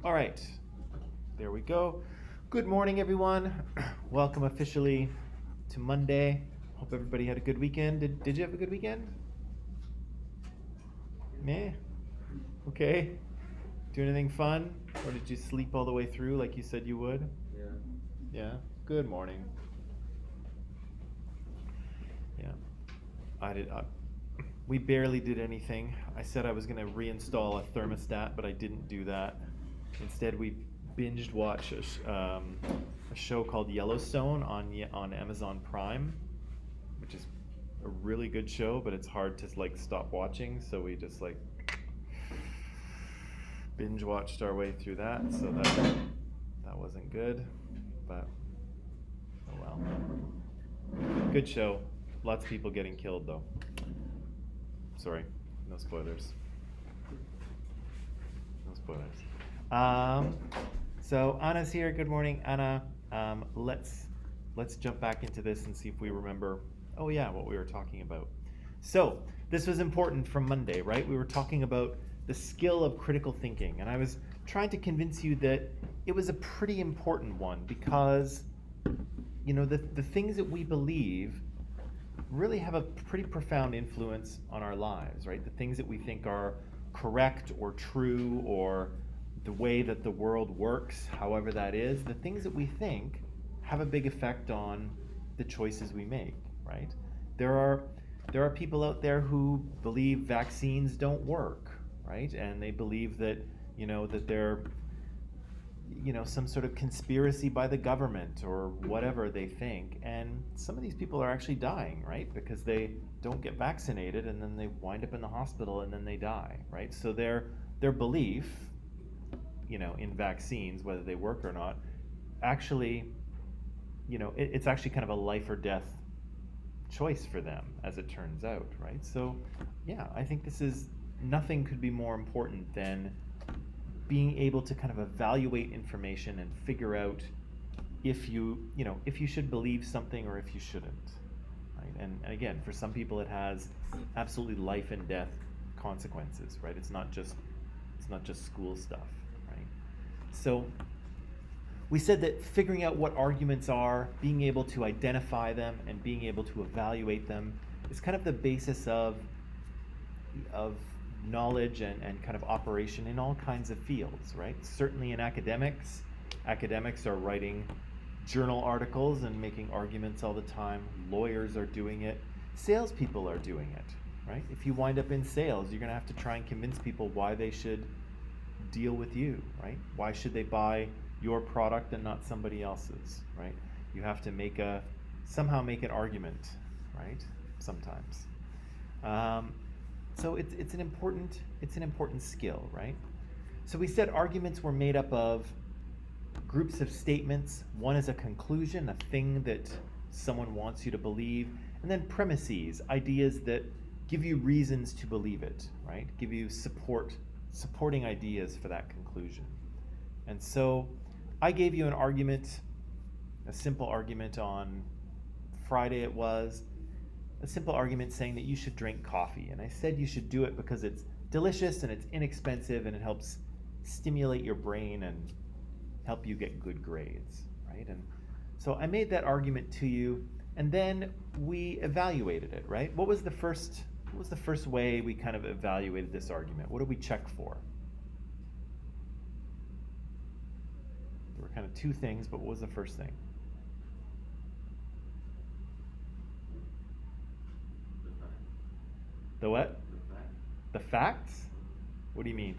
All right, there we go. Good morning, everyone. Welcome officially to Monday. Hope everybody had a good weekend. Did you have a good weekend? Meh. Okay. Do anything fun? Or did you sleep all the way through like you said you would? Yeah. Yeah. Good morning. Yeah. I did. We barely did anything. I said I was going to reinstall a thermostat, but I didn't do that. Instead, we binged watched a show called Yellowstone on Amazon Prime, which is a really good show, but it's hard to like stop watching. So we just like binge watched our way through that. So that wasn't good, but oh well. Good show. Lots of people getting killed though. Sorry, no spoilers. No spoilers. So Anna's here. Good morning, Anna. Let's jump back into this and see if we remember. Oh yeah, what we were talking about. So this was important from Monday, right? We were talking about the skill of critical thinking, and I was trying to convince you that it was a pretty important one because, you know, the things that we believe really have a pretty profound influence on our lives, right? The things that we think are correct or true or the way that the world works, however that is, the things that we think have a big effect on the choices we make, right? There are people out there who believe vaccines don't work, right? And they believe that, that they're some sort of conspiracy by the government or whatever they think. And some of these people are actually dying, right? Because they don't get vaccinated and then they wind up in the hospital and then they die, right? So their belief, in vaccines, whether they work or not, actually, it's actually kind of a life or death choice for them, as it turns out, right? So, yeah, I think nothing could be more important than being able to kind of evaluate information and figure out if you should believe something or if you shouldn't, right? And again, for some people it has absolutely life and death consequences, right? It's not just school stuff, right? So we said that figuring out what arguments are, being able to identify them and being able to evaluate them is kind of the basis of knowledge and kind of operation in all kinds of fields, right? Certainly in academics are writing journal articles and making arguments all the time. Lawyers are doing it. Salespeople are doing it, right? If you wind up in sales, you're going to have to try and convince people why they should deal with you, right? Why should they buy your product and not somebody else's, right? You have to somehow make an argument, right? Sometimes. So it's an important skill, right? So we said arguments were made up of groups of statements. One is a conclusion, a thing that someone wants you to believe, and then premises, ideas that give you reasons to believe it, right? Give you supporting ideas for that conclusion. And so I gave you a simple argument on Friday it was, a simple argument saying that you should drink coffee. And I said you should do it because it's delicious and it's inexpensive and it helps stimulate your brain and help you get good grades, right? And so I made that argument to you, and then we evaluated it, right? What was the first way we kind of evaluated this argument? What did we check for? There were kind of two things, but what was the first thing? The what? The facts? What do you mean?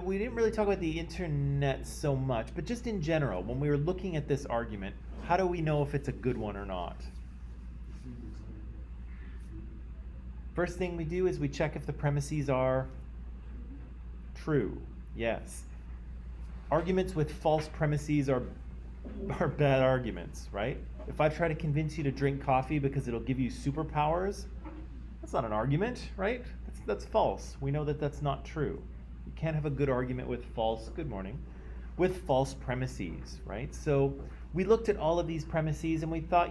We didn't really talk about the internet so much, but just in general, when we were looking at this argument, how do we know if it's a good one or not? First thing we do is we check if the premises are true. Yes. Arguments with false premises are bad arguments, right? If I try to convince you to drink coffee because it'll give you superpowers, that's not an argument, right? That's false. We know that that's not true. You can't have a good argument with false premises, right? So we looked at all of these premises and we thought,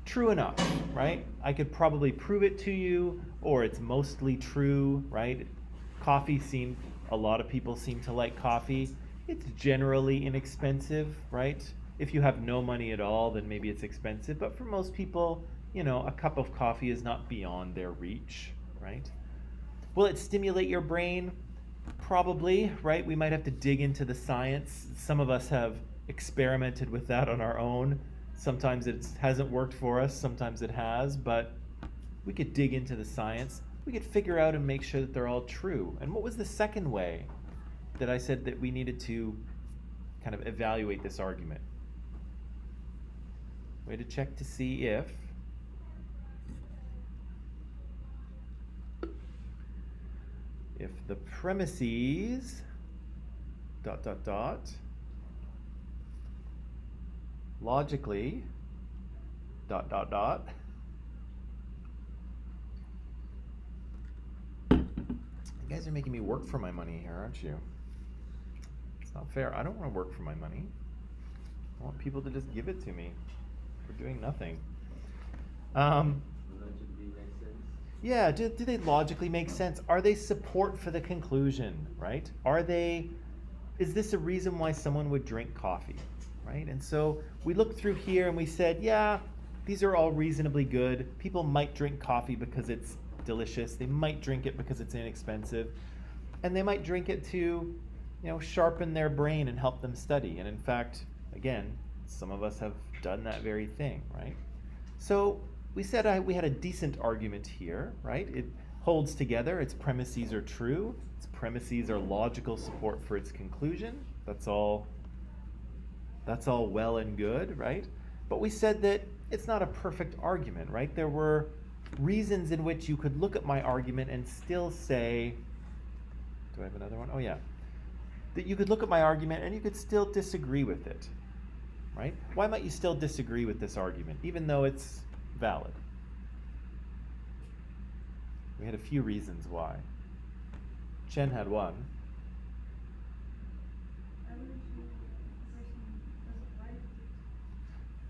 true enough, right? I could probably prove it to you, or it's mostly true, right? A lot of people seem to like coffee. It's generally inexpensive, right? If you have no money at all, then maybe it's expensive. But for most people, a cup of coffee is not beyond their reach, right? Will it stimulate your brain? Probably, right? We might have to dig into the science. Some of us have experimented with that on our own. Sometimes it hasn't worked for us, sometimes it has, but we could dig into the science. We could figure out and make sure that they're all true. And what was the second way that I said that we needed to kind of evaluate this argument? Way to check to see if the premises ... logically ... You guys are making me work for my money here, aren't you? It's not fair. I don't want to work for my money. I want people to just give it to me for doing nothing. Logically makes sense. Yeah, do they logically make sense? Are they support for the conclusion, right? Is this a reason why someone would drink coffee, right? And so we looked through here and we said, yeah, these are all reasonably good. People might drink coffee because it's delicious. They might drink it because it's inexpensive. And they might drink it to, sharpen their brain and help them study. And in fact, again, some of us have done that very thing, right? So we said we had a decent argument here, right? It holds together. Its premises are true. Its premises are logical support for its conclusion. That's all well and good, right? But we said that it's not a perfect argument, right? There were reasons in which you could look at my argument and still say, do I have another one? Oh yeah. That you could look at my argument and you could still disagree with it, right? Why might you still disagree with this argument, even though it's valid? We had a few reasons why. Chen had one.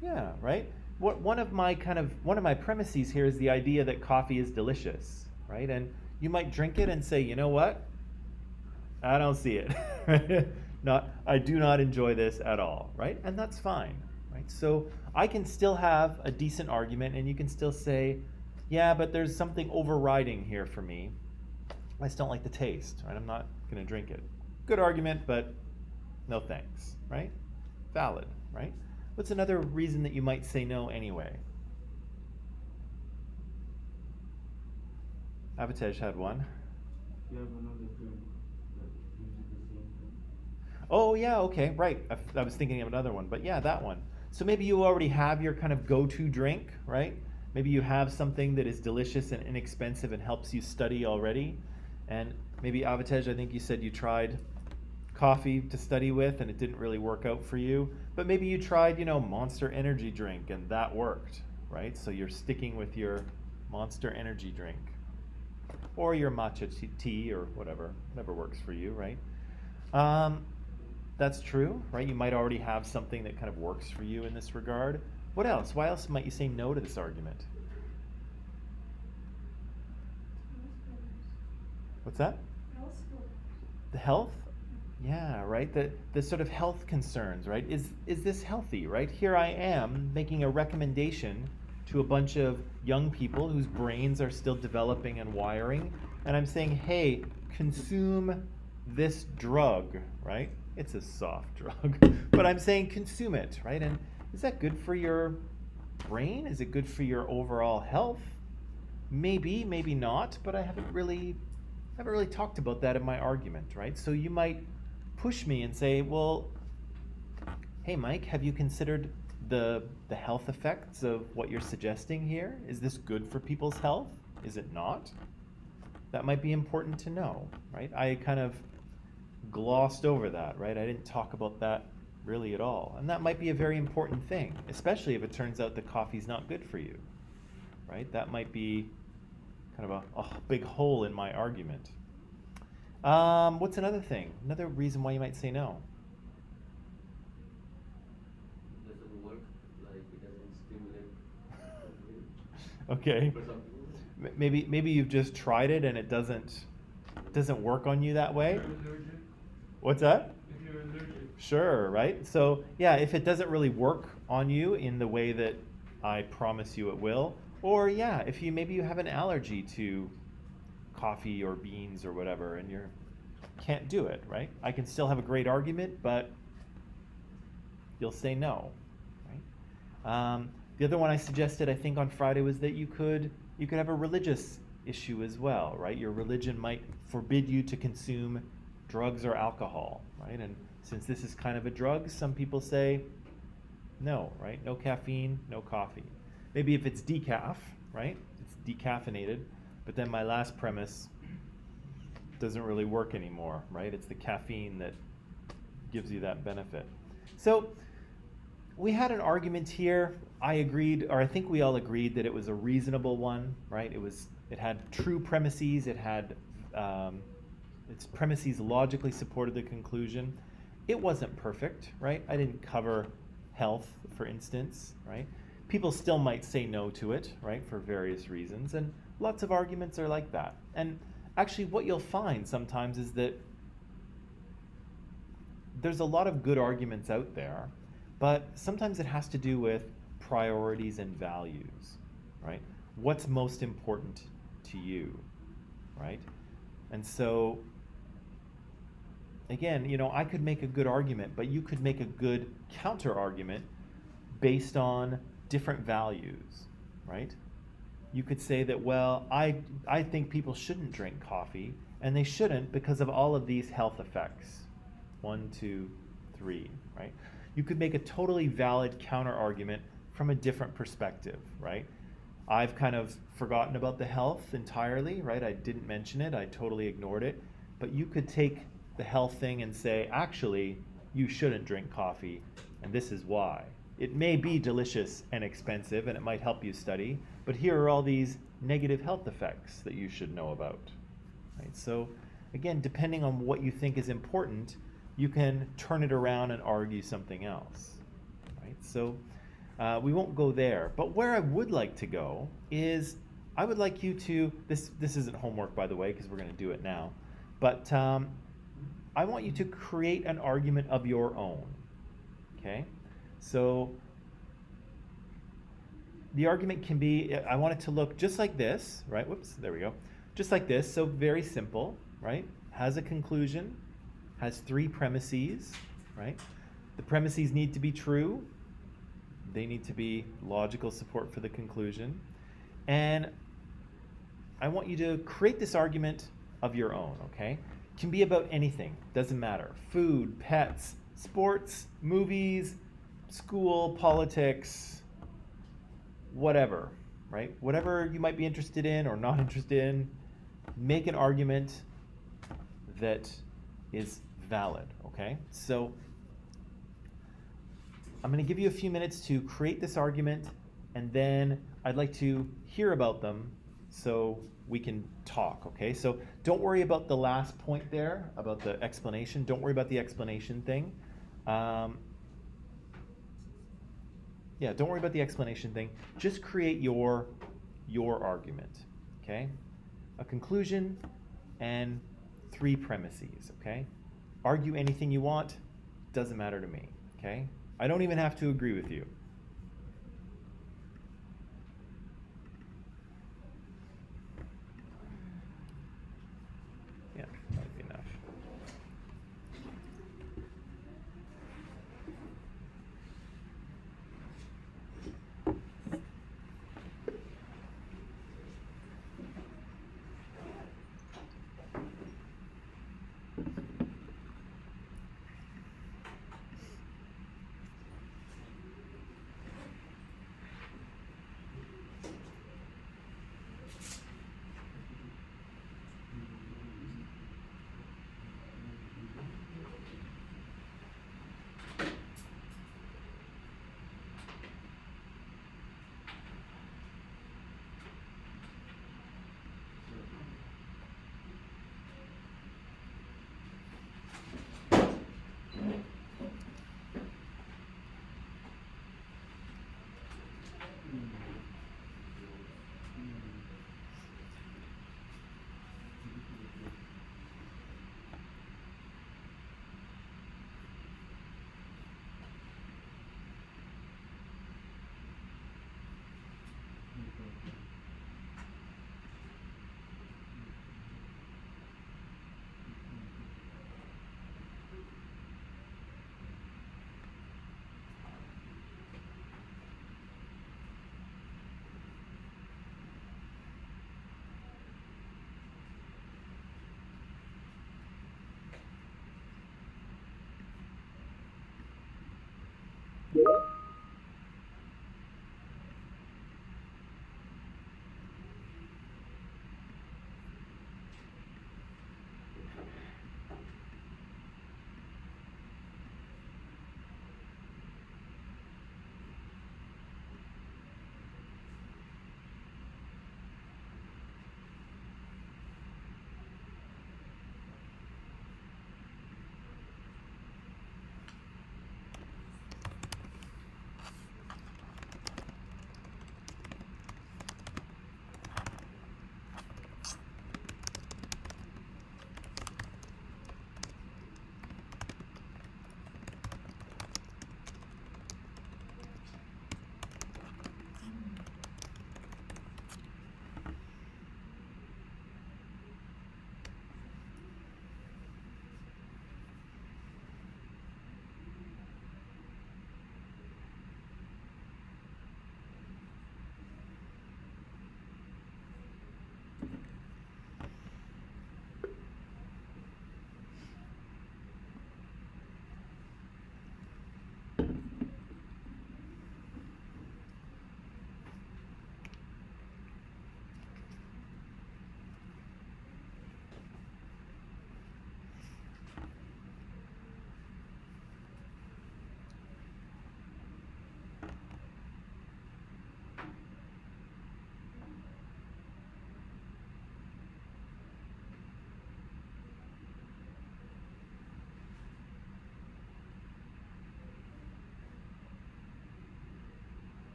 Yeah, right? One of my premises here is the idea that coffee is delicious, right? And you might drink it and say, you know what? I don't see it. I do not enjoy this at all, right? And that's fine, right? So I can still have a decent argument and you can still say, yeah, but there's something overriding here for me. I just don't like the taste, right? I'm not going to drink it. Good argument, but no thanks, right? Valid, right? What's another reason that you might say no anyway? Avatej had one. You have another drink that uses the same thing. Oh yeah, okay, right. I was thinking of another one, but yeah, that one. So maybe you already have your kind of go-to drink, right? Maybe you have something that is delicious and inexpensive and helps you study already. And maybe Avatej, I think you said you tried coffee to study with and it didn't really work out for you. But maybe you tried, Monster Energy drink and that worked, right? So you're sticking with your Monster Energy drink. Or your matcha tea or whatever works for you, right? That's true, right? You might already have something that kind of works for you in this regard. What else? Why else might you say no to this argument? What's that? The health? Yeah, right? The sort of health concerns, right? Is this healthy, right? Here I am making a recommendation to a bunch of young people whose brains are still developing and wiring, and I'm saying, hey, consume this drug, right? It's a soft drug, but I'm saying consume it, right? And is that good for your brain? Is it good for your overall health? Maybe, maybe not, but I haven't really talked about that in my argument, right? So you might push me and say, well, hey Mike, have you considered the health effects of what you're suggesting here? Is this good for people's health? Is it not? That might be important to know, right? I kind of glossed over that, right? I didn't talk about that really at all. And that might be a very important thing, especially if it turns out that coffee's not good for you, right? That might be kind of a big hole in my argument. What's another thing? Another reason why you might say no? Okay. For some people. Maybe you've just tried it and it doesn't work on you that way. If you're allergic. What's that? If you're allergic. Sure, right? So, yeah, if it doesn't really work on you in the way that I promise you it will, or yeah, if maybe you have an allergy to coffee or beans or whatever and you can't do it, right? I can still have a great argument, but you'll say no, right? The other one I suggested, I think on Friday, was that you could have a religious issue as well, right? Your religion might forbid you to consume drugs or alcohol, right? And since this is kind of a drug, some people say no, right? No caffeine, no coffee. Maybe if it's decaf, right? It's decaffeinated, but then my last premise doesn't really work anymore, right? It's the caffeine that gives you that benefit. So we had an argument here. I agreed, or I think we all agreed, that it was a reasonable one, right? It had true premises. It had its premises logically supported the conclusion. It wasn't perfect, right? I didn't cover health, for instance, right? People still might say no to it, right, for various reasons, and lots of arguments are like that. And actually, what you'll find sometimes is that there's a lot of good arguments out there, but sometimes it has to do with priorities and values, right? What's most important to you, right? And so, again, I could make a good argument, but you could make a good counter argument based on different values, right? You could say that, well, I think people shouldn't drink coffee, and they shouldn't because of all of these health effects. 1, 2, 3, right? You could make a totally valid counter argument from a different perspective, right? I've kind of forgotten about the health entirely, right? I didn't mention it, I totally ignored it. But you could take the health thing and say, actually, you shouldn't drink coffee, and this is why. It may be delicious and expensive, and it might help you study, but here are all these negative health effects that you should know about, right? So, again, depending on what you think is important, you can turn it around and argue something else, right? So, we won't go there, but where I would like to go is, I would like you to, this isn't homework, by the way, because we're going to do it now, but I want you to create an argument of your own, okay? So the argument can be, I want it to look just like this, right? Whoops, there we go. Just like this, so very simple, right? Has a conclusion, has 3 premises, right? The premises need to be true. They need to be logical support for the conclusion. And I want you to create this argument of your own, okay? Can be about anything, doesn't matter. Food, pets, sports, movies, school, politics, whatever, right? Whatever you might be interested in or not interested in, make an argument that is valid, okay? So I'm going to give you a few minutes to create this argument, and then I'd like to hear about them so we can talk, okay? So don't worry about the last point there, about the explanation. Don't worry about the explanation thing. Yeah, don't worry about the explanation thing. Just create your argument, okay? A conclusion and 3 premises, okay? Argue anything you want, doesn't matter to me, okay? I don't even have to agree with you. Yeah, that'd be enough.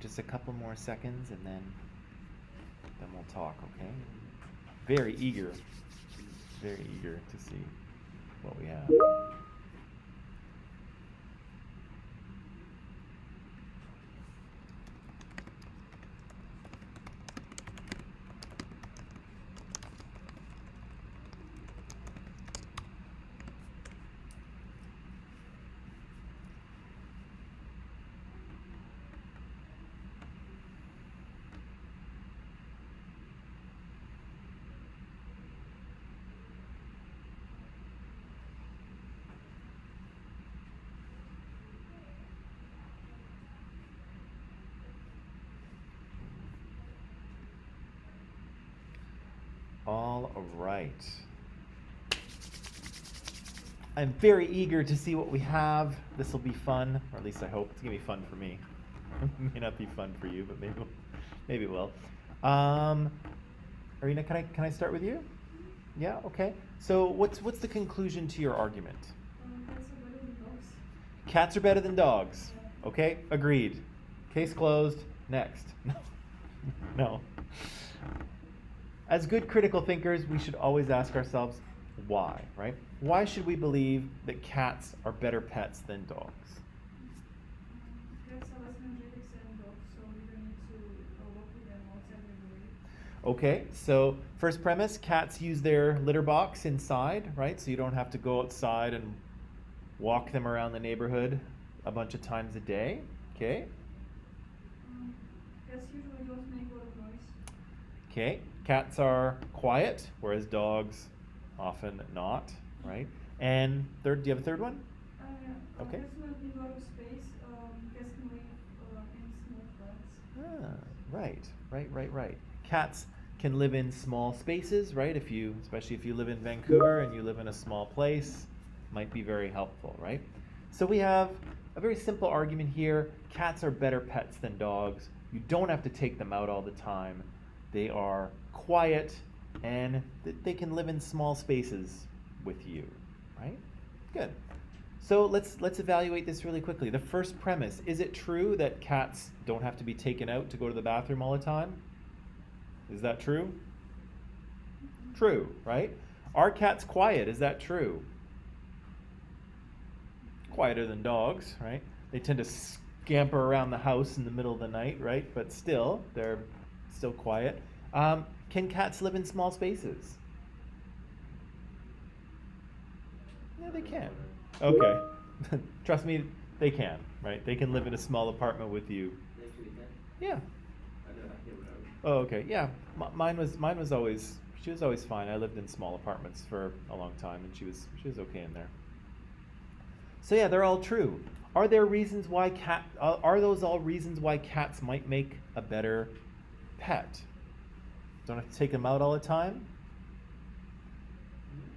Just a couple more seconds and then we'll talk, okay? Very eager to see what we have. All right. I'm very eager to see what we have. This will be fun, or at least I hope it's gonna be fun for me. It may not be fun for you, but maybe it will. Arina, can I start with you? Yeah. Okay. So what's the conclusion to your argument? Cats are better than dogs. Okay. Agreed. Case closed. Next. No. As good critical thinkers, we should always ask ourselves, why, right? Why should we believe that cats are better pets than dogs? Cats are less energetic than dogs, so we don't need to work with them outside regularly. Okay, so first premise, cats use their litter box inside, right? So you don't have to go outside and walk them around the neighborhood a bunch of times a day, okay? Cats usually don't make a lot of noise. Okay, cats are quiet, whereas dogs often not, right? And third, do you have a third one? Yeah. Okay. Cats don't need a lot of space. Cats can live in small flats. Right. Cats can live in small spaces, right? Especially if you live in Vancouver and you live in a small place, might be very helpful, right? So we have a very simple argument here. Cats are better pets than dogs. You don't have to take them out all the time. They are quiet and they can live in small spaces with you, right? Good. So let's evaluate this really quickly. The first premise, is it true that cats don't have to be taken out to go to the bathroom all the time? Is that true? True, right? Are cats quiet? Is that true? Quieter than dogs, right? They tend to scamper around the house in the middle of the night, right? But still, they're still quiet. Can cats live in small spaces? Yeah, they can. Okay. Trust me, they can, right? They can live in a small apartment with you. Yeah. Oh, okay. Yeah. Mine was always, she was always fine. I lived in small apartments for a long time, and she was okay in there. So yeah, they're all true. Are there reasons why are those all reasons why cats might make a better pet? Don't have to take them out all the time?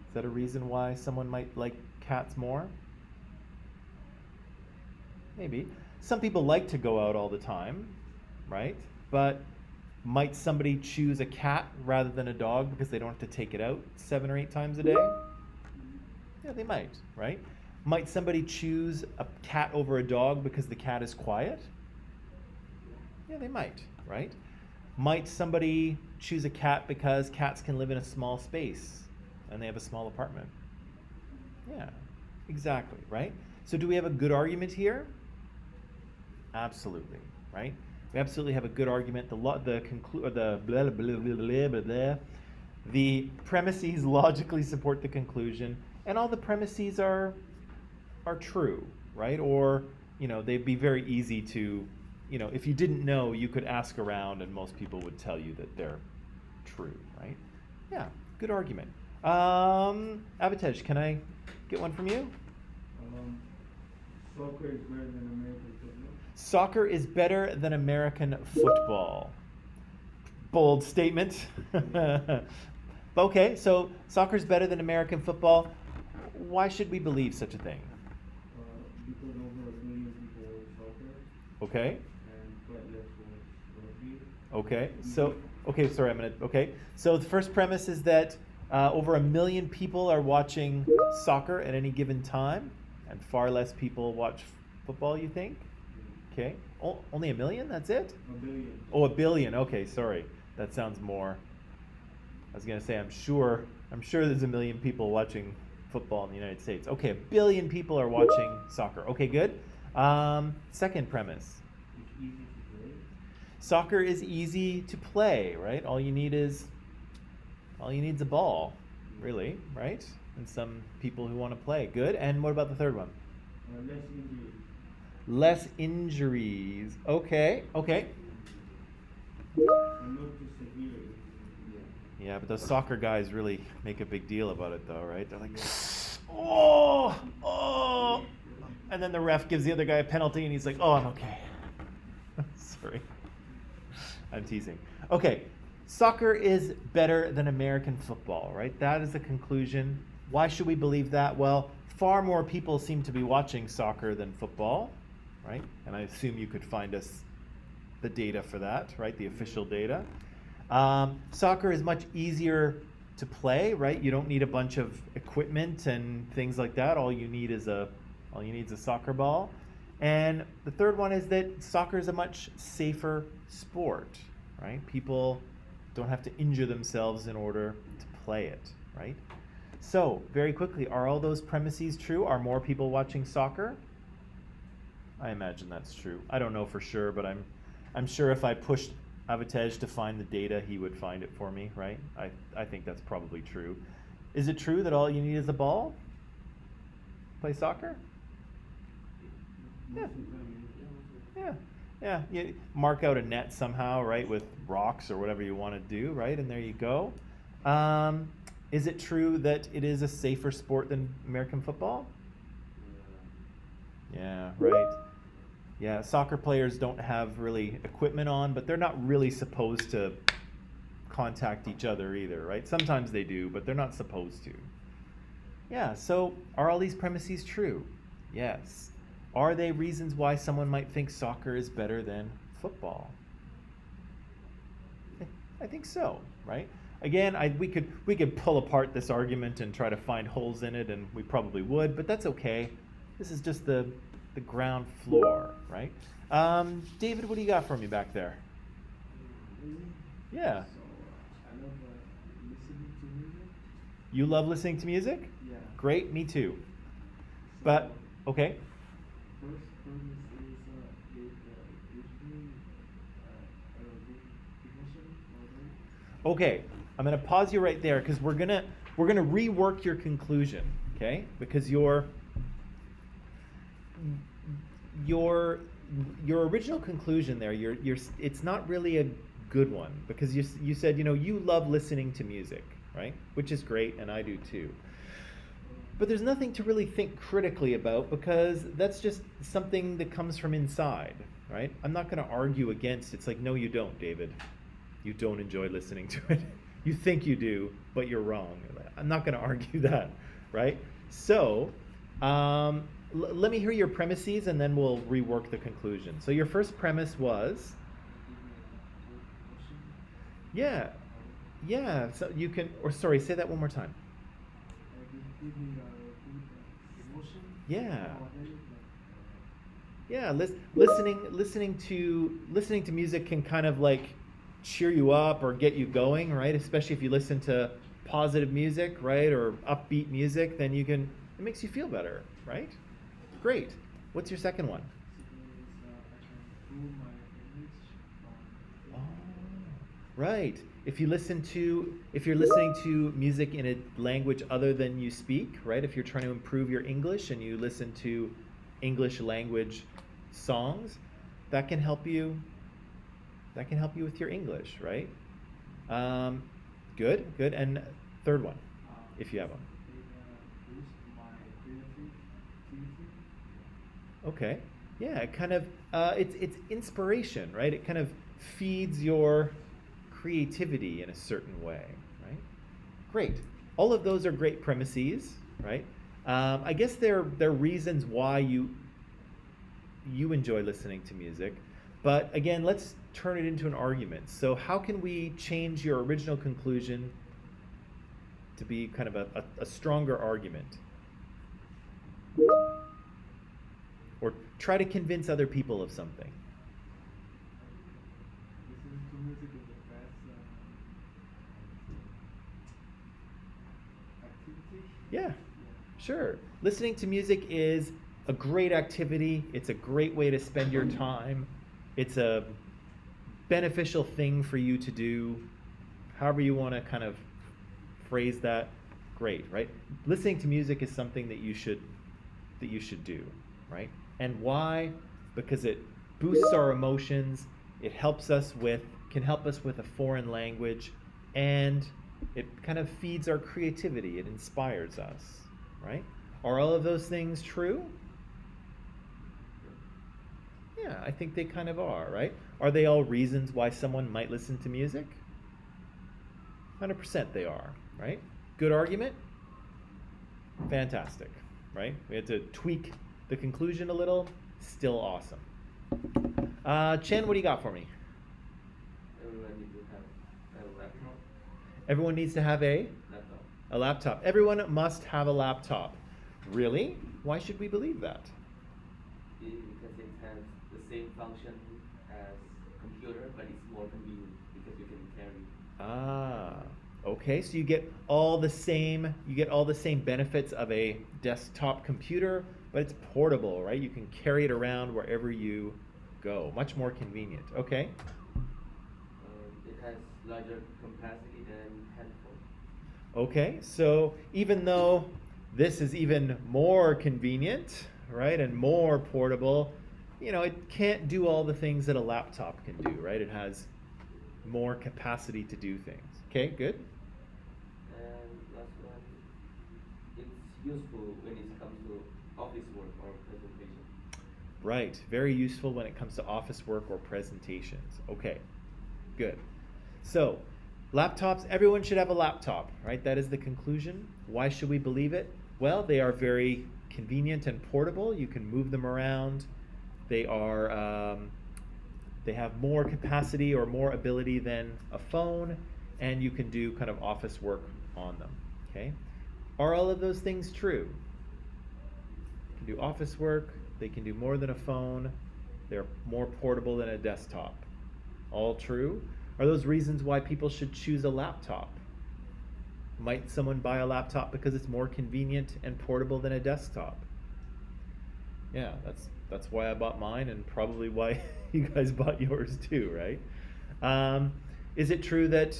Is that a reason why someone might like cats more? Maybe. Some people like to go out all the time, right? But might somebody choose a cat rather than a dog because they don't have to take it out 7 or 8 times a day? Yeah, they might, right? Might somebody choose a cat over a dog because the cat is quiet? Yeah, they might, right? Might somebody choose a cat because cats can live in a small space and they have a small apartment? Yeah, exactly, right? So do we have a good argument here? Absolutely, right? We absolutely have a good argument. The premises logically support the conclusion, and all the premises are true, right? Or, they'd be very easy to, if you didn't know, you could ask around and most people would tell you that they're true, right? Yeah, good argument. Avitej, can I get one from you? Soccer is better than American football. Soccer is better than American football. Bold statement. Okay, so soccer's better than American football. Why should we believe such a thing? Because over 1 billion people watch soccer. Okay. And quite less watch rugby. Okay. So the first premise is that over 1 million people are watching soccer at any given time, and far less people watch football, you think? Okay. Only 1 million? That's it? 1 billion. Oh, 1 billion. Okay, sorry. That sounds more. I was gonna say I'm sure there's 1 million people watching football in the United States. Okay, 1 billion people are watching soccer. Okay, good. Second premise. It's easy to play. Soccer is easy to play, right? All you need is a ball, really, right? And some people who want to play. Good. And what about the third one? Less injuries. Less injuries. Okay. And not too severe. Yeah, but those soccer guys really make a big deal about it, though, right? They're like, oh, and then the ref gives the other guy a penalty, and he's like, oh, I'm okay. Sorry, I'm teasing. Okay, soccer is better than American football, right? That is the conclusion. Why should we believe that? Well, far more people seem to be watching soccer than football, right? And I assume you could find us the data for that, right? The official data. Soccer is much easier to play, right? You don't need a bunch of equipment and things like that. All you need is a soccer ball. And the third one is that soccer is a much safer sport, right? People don't have to injure themselves in order to play it, right? So, very quickly, are all those premises true? Are more people watching soccer? I imagine that's true. I don't know for sure, but I'm sure if I pushed Avitej to find the data, he would find it for me, right? I think that's probably true. Is it true that all you need is a ball? Play soccer? Yeah. You mark out a net somehow, right, with rocks or whatever you want to do, right? And there you go. Is it true that it is a safer sport than American football? Yeah, right. Yeah, soccer players don't have really equipment on, but they're not really supposed to contact each other either, right? Sometimes they do, but they're not supposed to. Yeah, so are all these premises true? Yes. Are they reasons why someone might think soccer is better than football? I think so, right? Again, we could pull apart this argument and try to find holes in it, and we probably would, but that's okay. This is just the ground floor, right? David, what do you got for me back there? Really? Yeah. So I love listening to music. You love listening to music? Yeah. Great, me too. So But, okay. first premise is it gives me a good emotion or Okay, I'm gonna pause you right there because we're gonna rework your conclusion, okay? Because your original conclusion there, it's not really a good one because you said you love listening to music, right? Which is great, and I do too. But there's nothing to really think critically about because that's just something that comes from inside, right? I'm not going to argue against. It's like, no, you don't, David. You don't enjoy listening to it. You think you do, but you're wrong. I'm not going to argue that, right? So, let me hear your premises and then we'll rework the conclusion. So your first premise was, yeah, yeah. So you can, or sorry, say that one more time. give me a good emotion. Yeah. Nowadays, Yeah, listening to music can kind of like cheer you up or get you going, right? Especially if you listen to positive music, right, or upbeat music, then it makes you feel better, right? Great. What's your second one? I can improve my English. Oh, right. If you're listening to music in a language other than you speak, right? If you're trying to improve your English and you listen to English language songs, that can help you with your English, right? Good. And third one, if you have one. It boost my creativity. Okay. Yeah, it kind of it's inspiration, right? It kind of feeds your creativity in a certain way, right? Great. All of those are great premises, right? I guess they're reasons why you enjoy listening to music. But again, let's turn it into an argument. So how can we change your original conclusion to be kind of a stronger argument? Or try to convince other people of something. Listening to music is the best activity. Yeah, sure. Listening to music is a great activity. It's a great way to spend your time. It's a beneficial thing for you to do. However you want to kind of phrase that, great, right? Listening to music is something that you should do, right? And why? Because it boosts our emotions. It can help us with a foreign language, and it kind of feeds our creativity. It inspires us, right? Are all of those things true? Yeah, I think they kind of are, right? Are they all reasons why someone might listen to music? 100% they are, right? Good argument? Fantastic, right? We had to tweak the conclusion a little. Still awesome. Chen, what do you got for me? Everyone needs to have a laptop. Everyone needs to have a laptop. Everyone must have a laptop. Really? Why should we believe that? Because it has the same function as computer, but it's more convenient because you can carry. Ah, okay. So you get all the same benefits of a desktop computer, but it's portable, right? You can carry it around wherever you go. Much more convenient. Okay. It has larger capacity than handphone. Okay. So even though this is even more convenient, right, and more portable, it can't do all the things that a laptop can do, right? It has more capacity to do things. Okay, good. And last one, it's useful when it comes to office work or presentation. Right, very useful when it comes to office work or presentations. Okay, good. So, laptops, everyone should have a laptop, right? That is the conclusion. Why should we believe it? Well, they are very convenient and portable. You can move them around. They have more capacity or more ability than a phone, and you can do kind of office work on them. Okay, are all of those things true? can do office work, they can do more than a phone, they're more portable than a desktop. All true? Are those reasons why people should choose a laptop? Might someone buy a laptop because it's more convenient and portable than a desktop? Yeah, that's why I bought mine, and probably why you guys bought yours too, right? Is it true that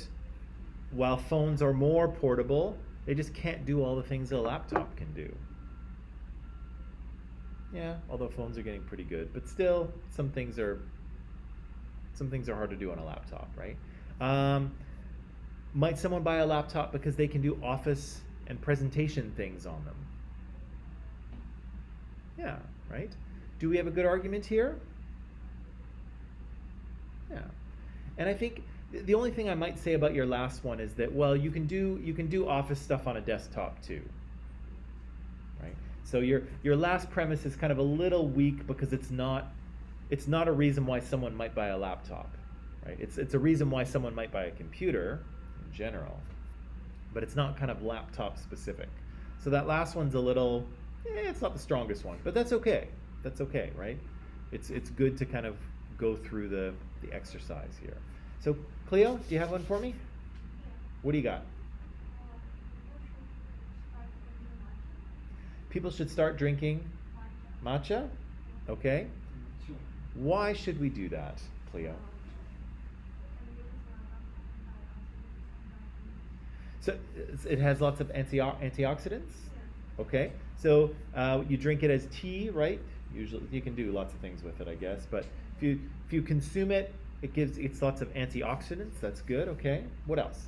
while phones are more portable, they just can't do all the things a laptop can do? Yeah, although phones are getting pretty good, but still, some things are hard to do on a laptop, right? Might someone buy a laptop because they can do office and presentation things on them? Yeah, right? Do we have a good argument here? Yeah. And I think the only thing I might say about your last one is that, well, you can do office stuff on a desktop too. Right? So your last premise is kind of a little weak because it's not a reason why someone might buy a laptop. Right? It's a reason why someone might buy a computer in general. But it's not kind of laptop specific. So that last one's a little, it's not the strongest one, but that's okay. That's okay, right? It's good to kind of go through the exercise here. So Cleo, do you have one for me? What do you got? People should start drinking matcha? Okay. Sure. Why should we do that, Cleo? So it has lots of antioxidants? Okay. So you drink it as tea, right? Usually you can do lots of things with it, I guess. But if you consume it, it's lots of antioxidants. That's good. Okay. What else?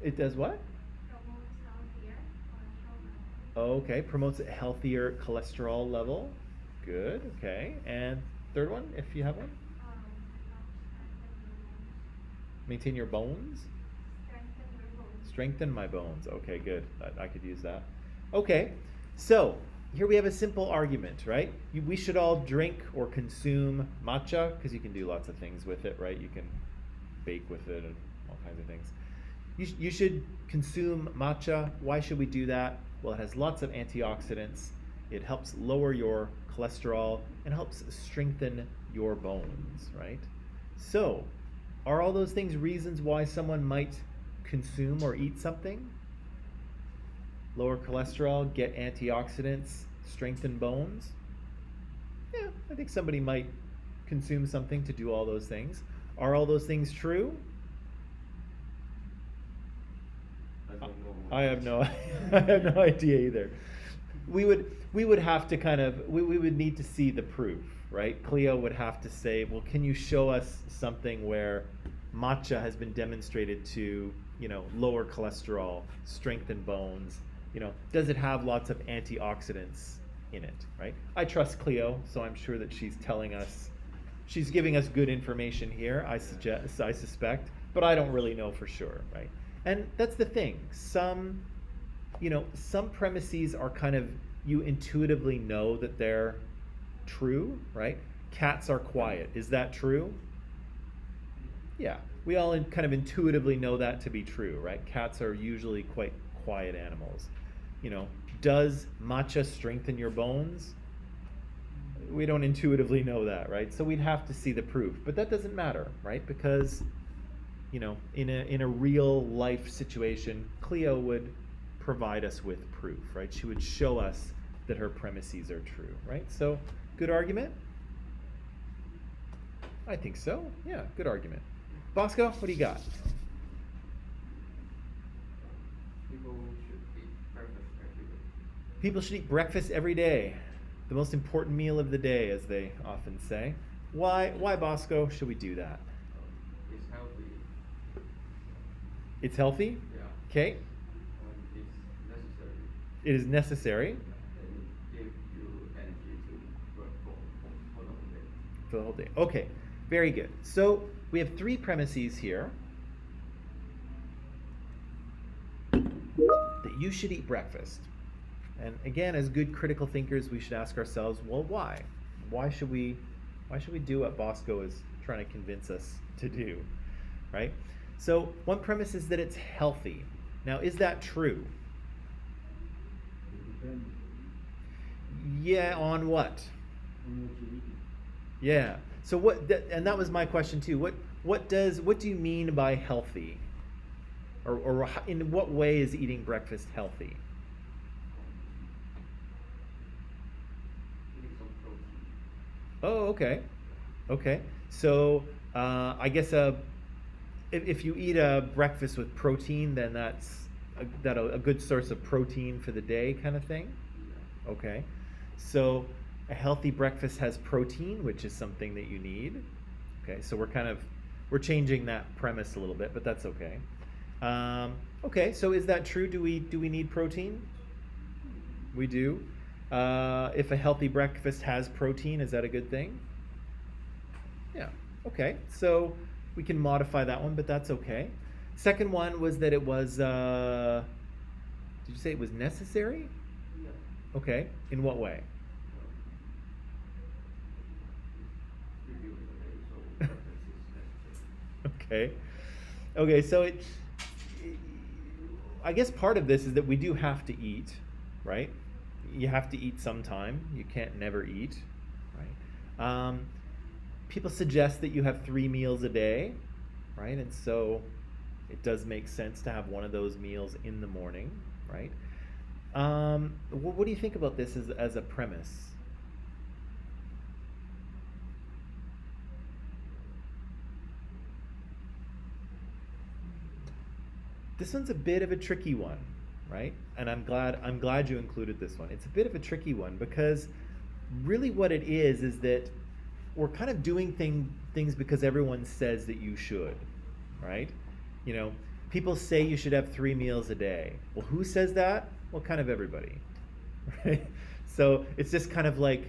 It does what? Okay. Promotes a healthier cholesterol level. Good. Okay. And third one, if you have one? Maintain your bones? Strengthen my bones. Okay, good. I could use that. Okay, so here we have a simple argument, right? We should all drink or consume matcha because you can do lots of things with it, right? You can bake with it and all kinds of things. You should consume matcha. Why should we do that? Well, it has lots of antioxidants. It helps lower your cholesterol and helps strengthen your bones, right? So, are all those things reasons why someone might consume or eat something? Lower cholesterol, get antioxidants, strengthen bones? Yeah, I think somebody might consume something to do all those things. Are all those things true? I don't know. I have no I have no idea either. We would have to kind of we would need to see the proof, right? Cleo would have to say, well, can you show us something where matcha has been demonstrated to, lower cholesterol, strengthen bones, does it have lots of antioxidants in it, right? I trust Cleo, so I'm sure that she's giving us good information here, I suspect, but I don't really know for sure, right? And that's the thing. Some premises are kind of, you intuitively know that they're true, right? Cats are quiet. Is that true? Yeah, we all kind of intuitively know that to be true, right? Cats are usually quite quiet animals. Does matcha strengthen your bones? We don't intuitively know that, right? So we'd have to see the proof, but that doesn't matter, right? Because, in a real life situation, Cleo would provide us with proof, right? She would show us that her premises are true, right? So, good argument? I think so. Yeah, good argument. Bosco, what do you got? People should eat breakfast every day. People should eat breakfast every day. The most important meal of the day, as they often say. Why, Bosco, should we do that? It's healthy. It's healthy? Yeah. Okay. It's necessary. It is necessary And it gives you energy to work for the whole day. for the whole day. Okay, very good. So we have three premises here. That you should eat breakfast. And again, as good critical thinkers, we should ask ourselves, well, why? Why should we do what Bosco is trying to convince us to do, right? So one premise is that it's healthy. Now, is that true? depends Yeah, on what? on what you're eating. Yeah. So what? And that was my question too. What do you mean by healthy? Or in what way is eating breakfast healthy? Eating some protein. Oh, okay. Okay. So I guess if you eat a breakfast with protein, then that's a good source of protein for the day, kind of thing. Yeah. Okay. So a healthy breakfast has protein, which is something that you need. Okay. So we're changing that premise a little bit, but that's okay. Okay. So is that true? Do we need protein? We do. If a healthy breakfast has protein, is that a good thing? Yeah. Okay. So we can modify that one, but that's okay. Second one was that it was. Did you say it was necessary? Yeah. Okay. In what way? Reviewing the day, so breakfast is necessary. Okay. Okay. So I guess part of this is that we do have to eat, right? You have to eat sometime. You can't never eat, right? People suggest that you have 3 meals a day, right? And so it does make sense to have one of those meals in the morning, right? What do you think about this as a premise? This one's a bit of a tricky one, right? And I'm glad you included this one. It's a bit of a tricky one because really what it is that we're kind of doing things because everyone says that you should, right? You know, people say you should have 3 meals a day. Well, who says that? Well, kind of everybody, right? So it's just kind of like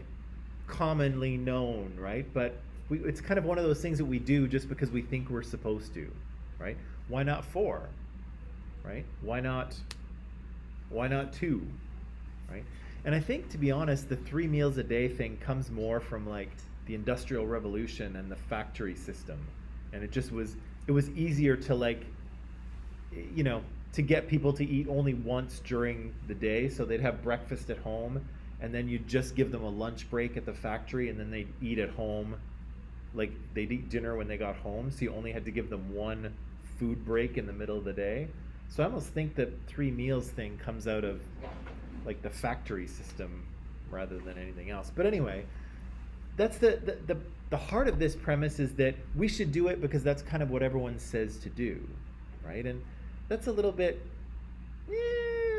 commonly known, right? But it's kind of one of those things that we do just because we think we're supposed to, right? Why not 4, right? Why not 2, right? And I think, to be honest, the 3 meals a day thing comes more from like the Industrial Revolution and the factory system, and it was easier to like, you know, to get people to eat only once during the day, so they'd have breakfast at home, and then you'd just give them a lunch break at the factory, and then they'd eat at home, like they'd eat dinner when they got home, so you only had to give them one food break in the middle of the day. So I almost think that 3 meals thing comes out of like the factory system rather than anything else. But anyway, that's the heart of this premise, is that we should do it because that's kind of what everyone says to do, right? And that's a little bit,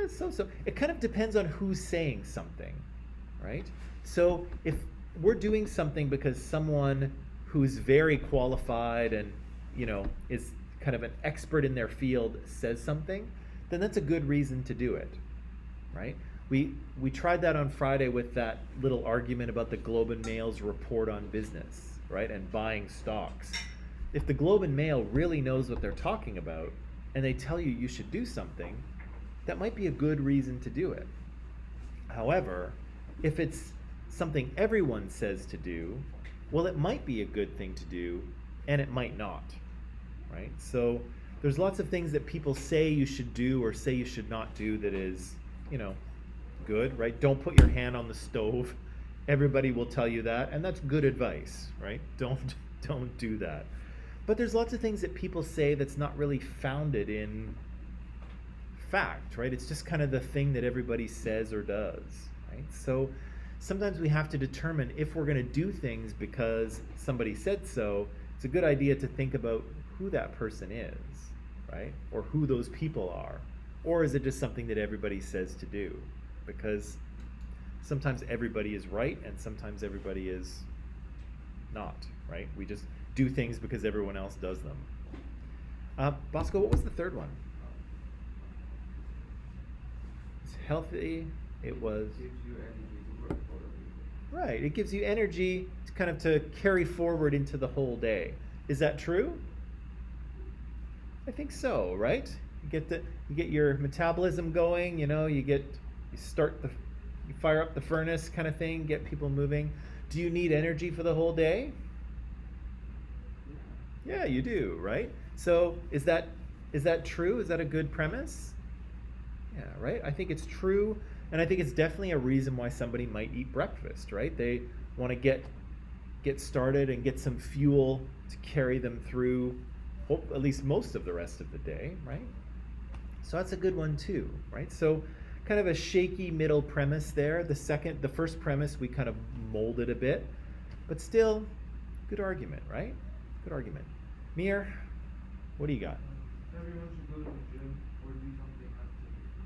so. It kind of depends on who's saying something, right? So if we're doing something because someone who's very qualified and, you know, is kind of an expert in their field says something, then that's a good reason to do it, right? We tried that on Friday with that little argument about the Globe and Mail's report on business, right? And buying stocks. If the Globe and Mail really knows what they're talking about and they tell you should do something, that might be a good reason to do it. However, if it's something everyone says to do, well, it might be a good thing to do and it might not, right? So there's lots of things that people say you should do or say you should not do that is, you know, good, right? Don't put your hand on the stove. Everybody will tell you that, and that's good advice, right? Don't do that. But there's lots of things that people say that's not really founded in fact, right? It's just kind of the thing that everybody says or does, right? So sometimes we have to determine if we're going to do things because somebody said so. It's a good idea to think about who that person is, right? Or who those people are. Or is it just something that everybody says to do? Because sometimes everybody is right and sometimes everybody is not, right? We just do things because everyone else does them. Bosco, what was the third one? It's healthy. It was... Gives you energy to work for the week. Right. It gives you energy to kind of to carry forward into the whole day. Is that true? I think so, right? You get your metabolism going, you know, you fire up the furnace kind of thing, get people moving. Do you need energy for the whole day? Yeah, you do, right? So is that true? Is that a good premise? Yeah, right? I think it's true, and I think it's definitely a reason why somebody might eat breakfast, right? They want to get started and get some fuel to carry them through hope at least most of the rest of the day, right? So that's a good one too, right? So kind of a shaky middle premise there. The first premise we kind of molded a bit, but still good argument, right? Good argument. Mir, what do you got? Everyone should go to the gym or do something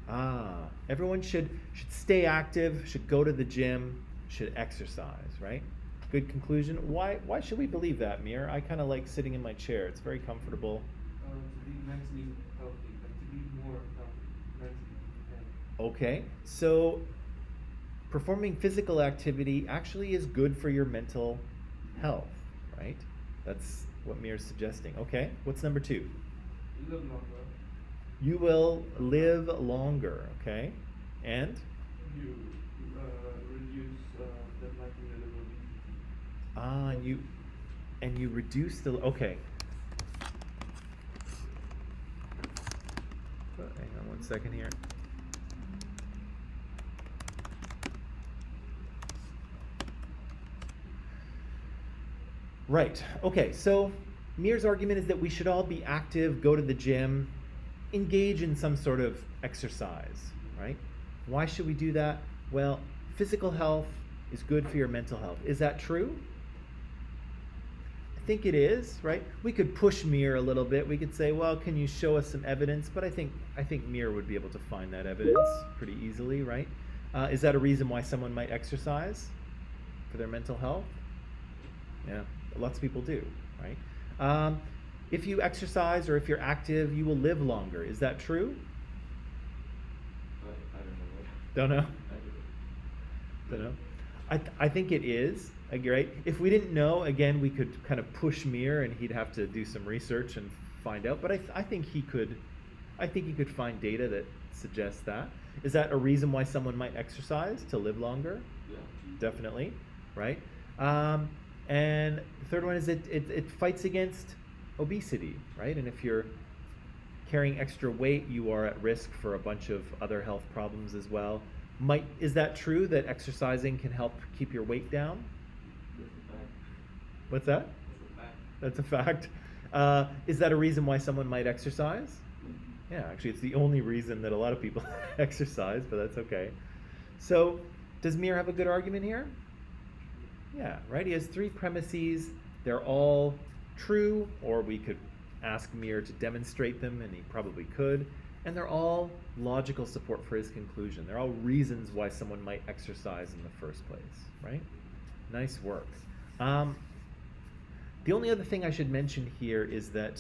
active. Everyone should stay active, should go to the gym, should exercise, right? Good conclusion. Why should we believe that, Mir? I kind of like sitting in my chair. It's very comfortable. To be mentally healthy, like to be more healthy mentally and Okay, so performing physical activity actually is good for your mental health, right? That's what Mir's suggesting. Okay, what's number two? you live longer. You will live longer, okay? And You reduce the likelihood of obesity. and you reduce the okay. Hang on one second here. Right. Okay. So Mir's argument is that we should all be active, go to the gym, engage in some sort of exercise, right? Why should we do that? Well, physical health is good for your mental health. Is that true? I think it is, right? We could push Mir a little bit. We could say, well, can you show us some evidence? But I think Mir would be able to find that evidence pretty easily, right? Is that a reason why someone might exercise for their mental health? Yeah, lots of people do, right? If you exercise or if you're active, you will live longer. Is that true? I don't know. Don't know. I Don't know. I think it is. Right? If we didn't know, again, we could kind of push Mir, and he'd have to do some research and find out. But I think he could. I think he could find data that suggests that. Is that a reason why someone might exercise to live longer? Yeah. Definitely, right? And the third one is it fights against obesity, right? And if you're carrying extra weight, you are at risk for a bunch of other health problems as well. Is that true that exercising can help keep your weight down? That's a fact. What's that? That's a fact. That's a fact. Is that a reason why someone might exercise? Yeah, actually, it's the only reason that a lot of people exercise, but that's okay. So, does Mir have a good argument here? Yeah, right? He has three premises. They're all true, or we could ask Mir to demonstrate them, and he probably could. And they're all logical support for his conclusion. They're all reasons why someone might exercise in the first place, right? Nice work. The only other thing I should mention here is that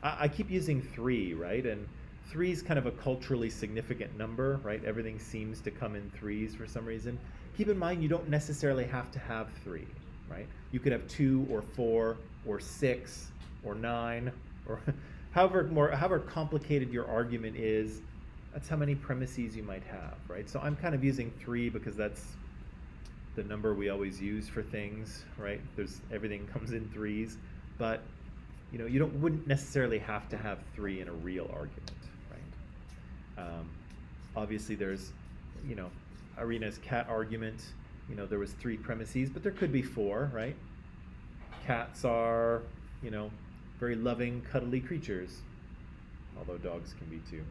I keep using 3, right? And 3 is kind of a culturally significant number, right? Everything seems to come in 3s for some reason. Keep in mind, you don't necessarily have to have 3, right? You could have 2 or 4 or 6 or 9 or however complicated your argument is. That's how many premises you might have, right? So I'm kind of using 3 because that's the number we always use for things, right? Everything comes in 3s, but you wouldn't necessarily have to have 3 in a real argument, right? Obviously, there's, Arena's cat argument. There was 3 premises, but there could be 4, right? Cats are, very loving, cuddly creatures, although dogs can be too.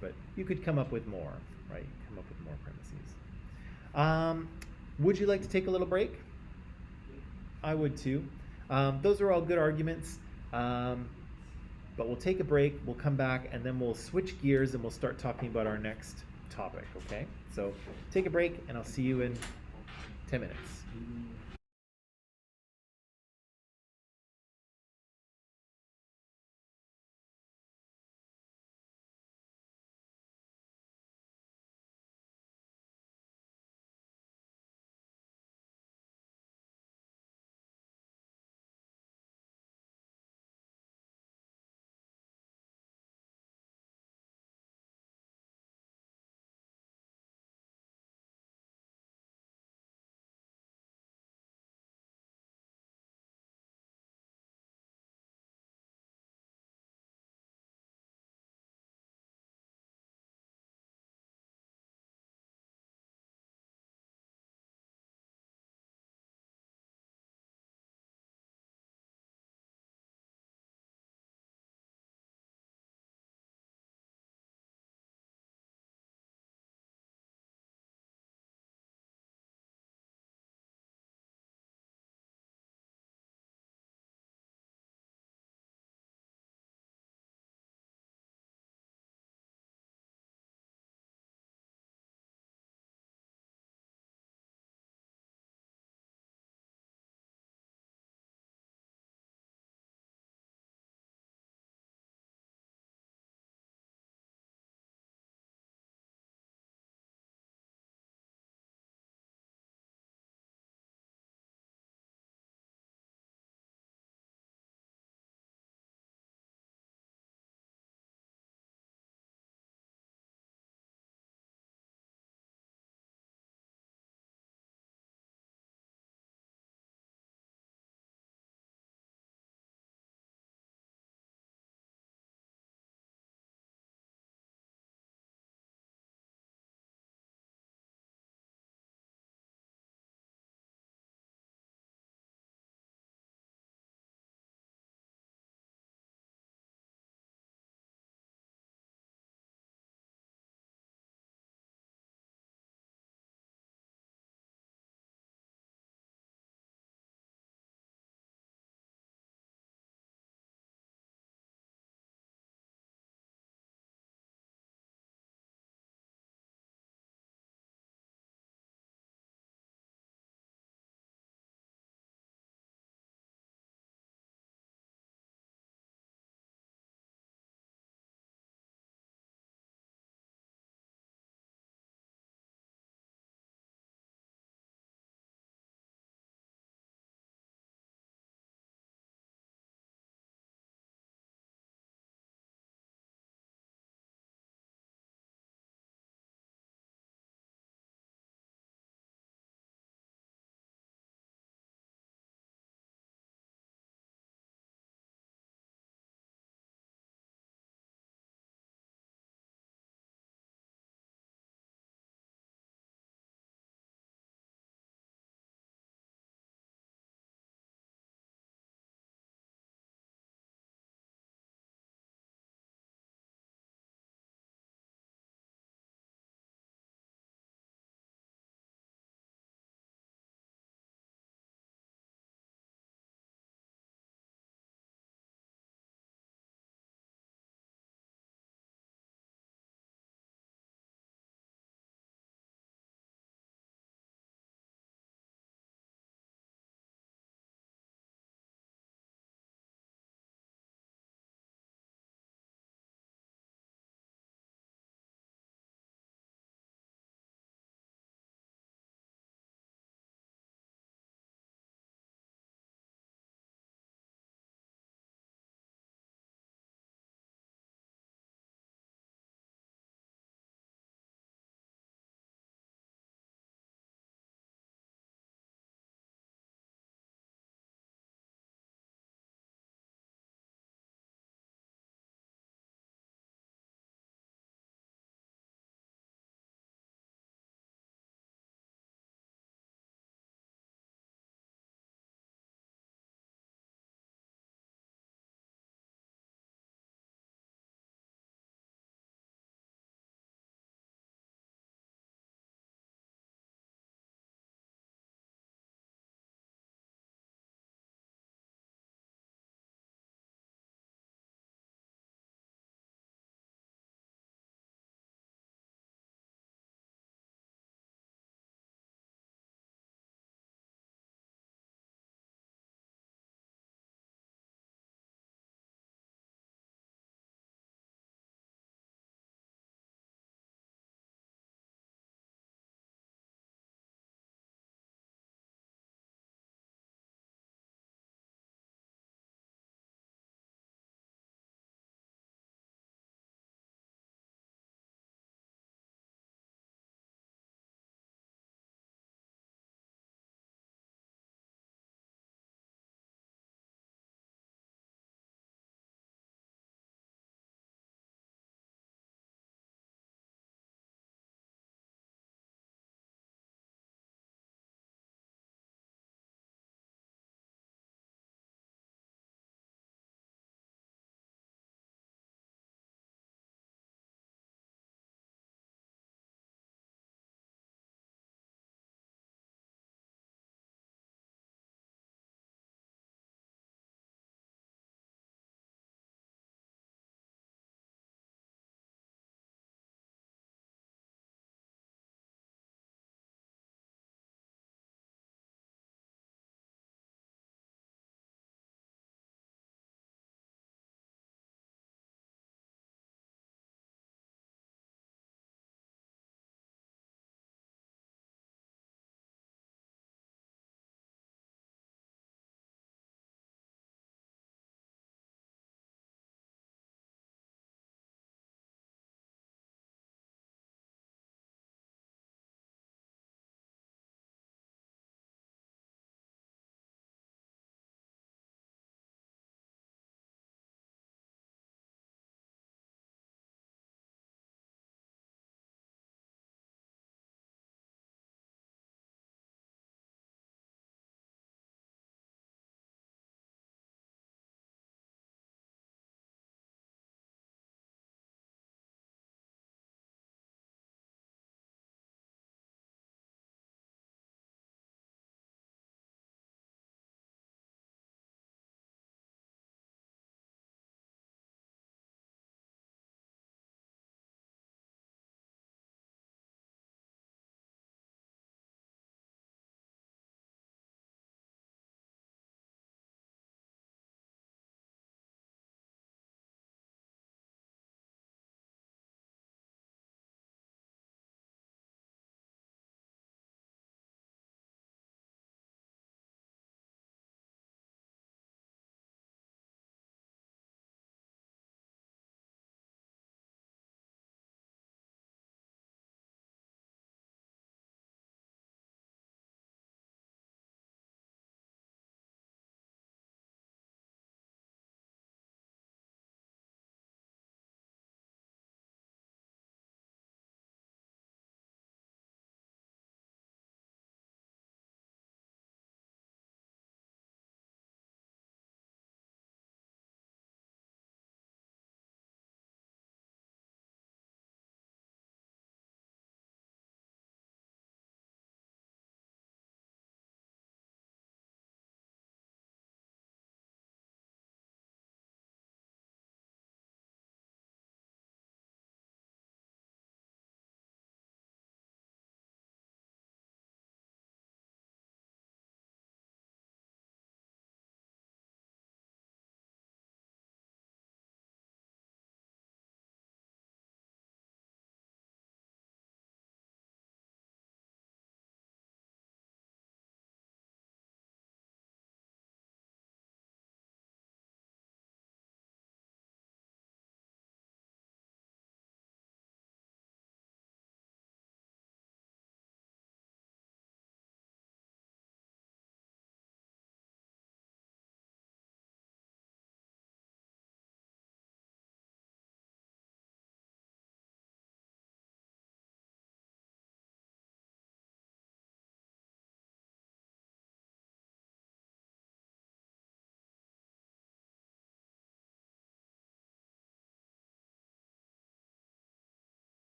But you could come up with more, right? Come up with more premises. Would you like to take a little break? I would too. Those are all good arguments. But we'll take a break, we'll come back, and then we'll switch gears and we'll start talking about our next topic, okay? So take a break, and I'll see you in 10 minutes.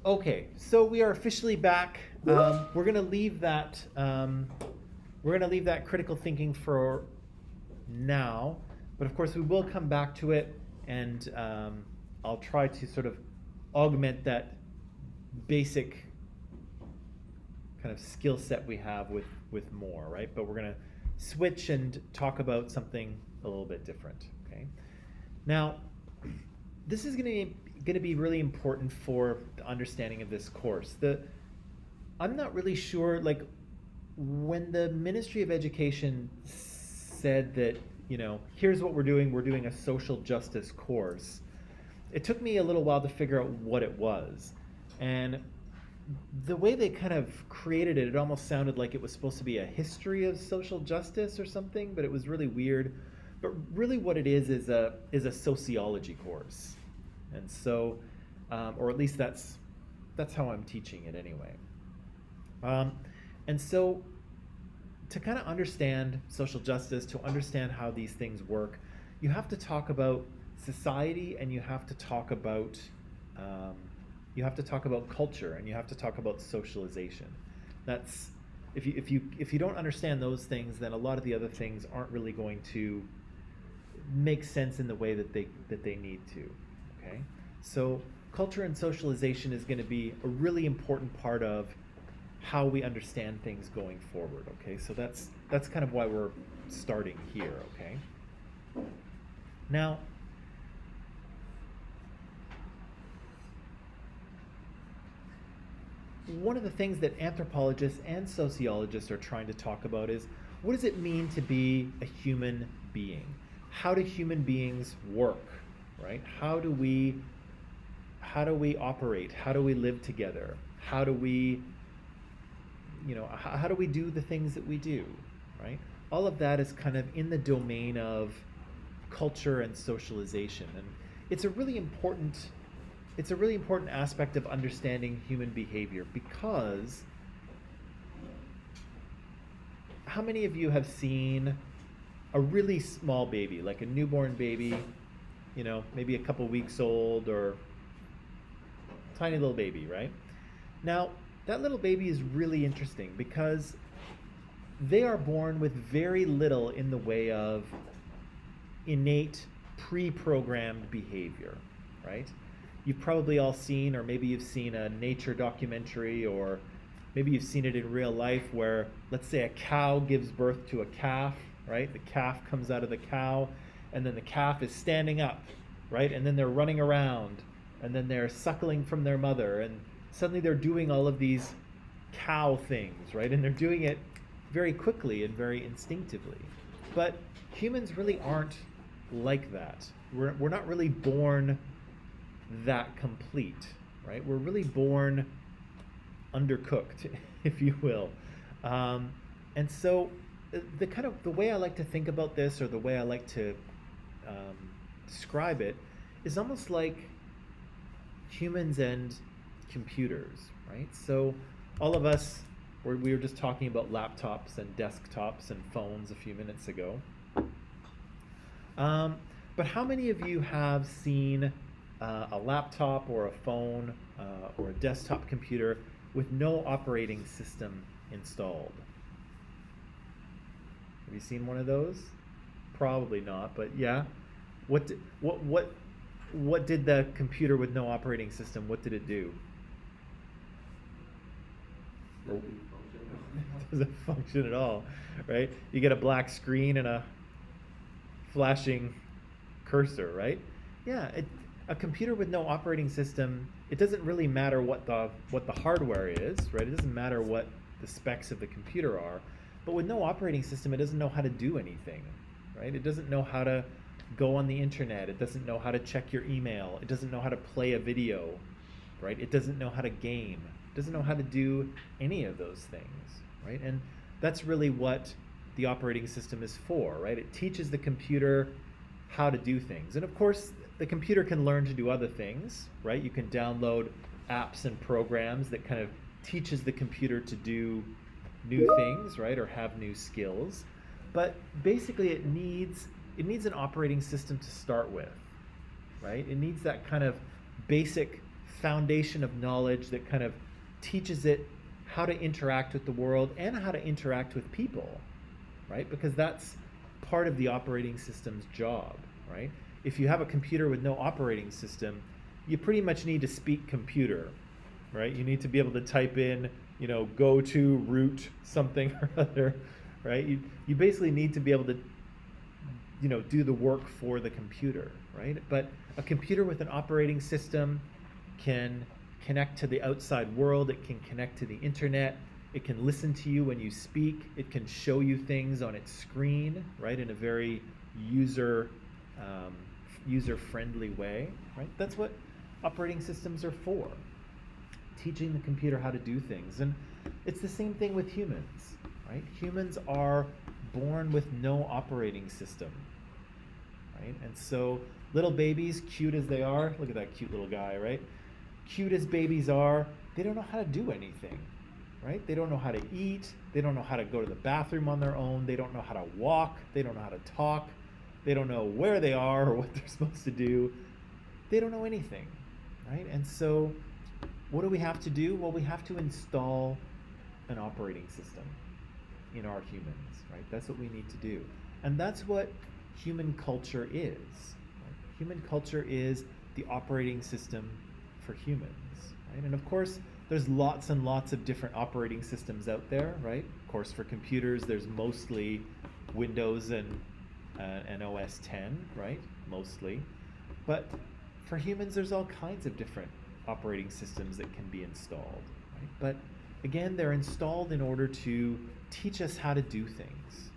Okay, so we are officially back. We're gonna leave that. We're gonna leave that critical thinking for now, but of course we will come back to it, and I'll try to sort of augment that basic kind of skill set we have with more, right? But we're gonna switch and talk about something a little bit different. Okay. Now, this is going to be really important for the understanding of this course. I'm not really sure, like, when the Ministry of Education said that, here's what we're doing a social justice course, it took me a little while to figure out what it was. And the way they kind of created it, it almost sounded like it was supposed to be a history of social justice or something, but it was really weird. But really what it is a sociology course. And so, or at least that's how I'm teaching it anyway. And so to kind of understand social justice, to understand how these things work, you have to talk about society, and you have to talk about culture, and you have to talk about socialization. That's if you don't understand those things, then a lot of the other things aren't really going to make sense in the way that they need to. Okay, so culture and socialization is going to be a really important part of how we understand things going forward. Okay, so that's kind of why we're starting here. Okay, now one of the things that anthropologists and sociologists are trying to talk about is, what does it mean to be a human being? How do human beings work, right? How do we operate? How do we live together? How do we do the things that we do, right? All of that is kind of in the domain of culture and socialization, and it's a really important aspect of understanding human behavior, because how many of you have seen a really small baby, like a newborn baby, maybe a couple weeks old, or tiny little baby, right? Now, that little baby is really interesting because they are born with very little in the way of innate, pre-programmed behavior, right? You've probably all seen, or maybe you've seen a nature documentary, or maybe you've seen it in real life where, let's say, a cow gives birth to a calf, right? The calf comes out of the cow, and then the calf is standing up, right? And then they're running around, and then they're suckling from their mother, and suddenly they're doing all of these cow things, right? And they're doing it very quickly and very instinctively. But humans really aren't like that. We're not really born that complete, right? We're really born undercooked, if you will. And so the way I like to think about this, or the way I like to describe it, is almost like humans and computers, right? So all of us, we were just talking about laptops and desktops and phones a few minutes ago. But how many of you have seen a laptop or a phone or a desktop computer with no operating system installed? Have you seen one of those? Probably not, but yeah. What did the computer with no operating system, what did it do? It doesn't function at all, right? You get a black screen and a flashing cursor, right? Yeah, a computer with no operating system, it doesn't really matter what the hardware is, right? It doesn't matter what the specs of the computer are. But with no operating system, it doesn't know how to do anything, right? It doesn't know how to go on the internet. It doesn't know how to check your email. It doesn't know how to play a video, right? It doesn't know how to game. It doesn't know how to do any of those things, right? And that's really what the operating system is for, right? It teaches the computer how to do things. And of course, the computer can learn to do other things, right? You can download apps and programs that kind of teaches the computer to do new things, right? Or have new skills. But basically it needs an operating system to start with, right? It needs that kind of basic foundation of knowledge that kind of teaches it how to interact with the world and how to interact with people, right? Because that's part of the operating system's job, right? If you have a computer with no operating system, you pretty much need to speak computer, right? You need to be able to type in, go to root something or other, right? You basically need to be able to, do the work for the computer, right? But a computer with an operating system can connect to the outside world. It can connect to the internet. It can listen to you when you speak. It can show you things on its screen, right, in a very user-friendly way, right? That's what operating systems are for, teaching the computer how to do things. And it's the same thing with humans, right? Humans are born with no operating system, right? And so little babies, cute as they are, look at that cute little guy, right? Cute as babies are, they don't know how to do anything, right? They don't know how to eat. They don't know how to go to the bathroom on their own. They don't know how to walk. They don't know how to talk. They don't know where they are or what they're supposed to do. They don't know anything, right? And so what do we have to do? Well, we have to install an operating system in our humans, right? That's what we need to do. And that's what human culture is. Right? Human culture is the operating system for humans, right? And of course, there's lots and lots of different operating systems out there, right? Of course, for computers, there's mostly Windows and OS 10, right? Mostly. But for humans, there's all kinds of different operating systems that can be installed, right? But again, they're installed in order to teach us how to do things,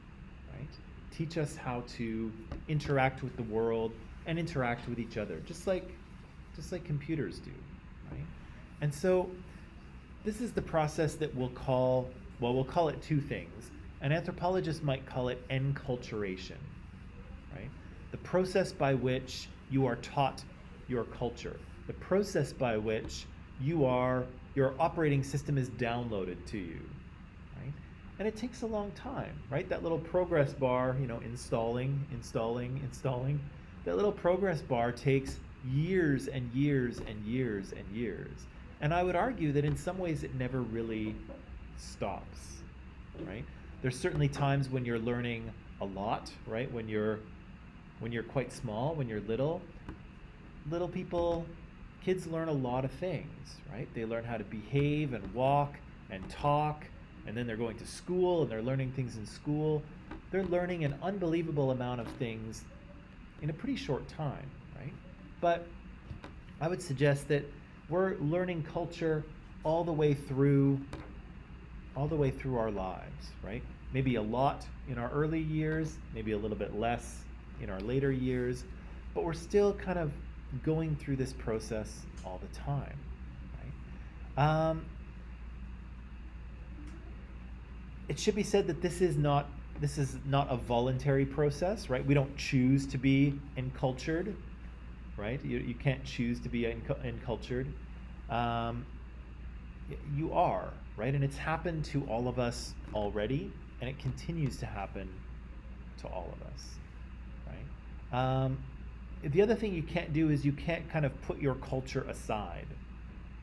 right? Teach us how to interact with the world and interact with each other, just like computers do, right? And so this is the process that we'll call it two things. An anthropologist might call it enculturation, right? The process by which you are taught your culture, the process by which your operating system is downloaded to you, right? And it takes a long time, right? That little progress bar, installing. That little progress bar takes years and years and years and years. And I would argue that in some ways it never really stops, right? There's certainly times when you're learning a lot, right? When you're quite small, when you're little people, kids learn a lot of things, right? They learn how to behave and walk and talk, and then they're going to school and they're learning things in school. They're learning an unbelievable amount of things in a pretty short time, right? But I would suggest that we're learning culture all the way through our lives, right? Maybe a lot in our early years, maybe a little bit less in our later years, but we're still kind of going through this process all the time, right? It should be said that this is not a voluntary process, right? We don't choose to be encultured, right? You can't choose to be encultured. You are, right? And it's happened to all of us already, and it continues to happen to all of us, right? The other thing you can't do is you can't kind of put your culture aside,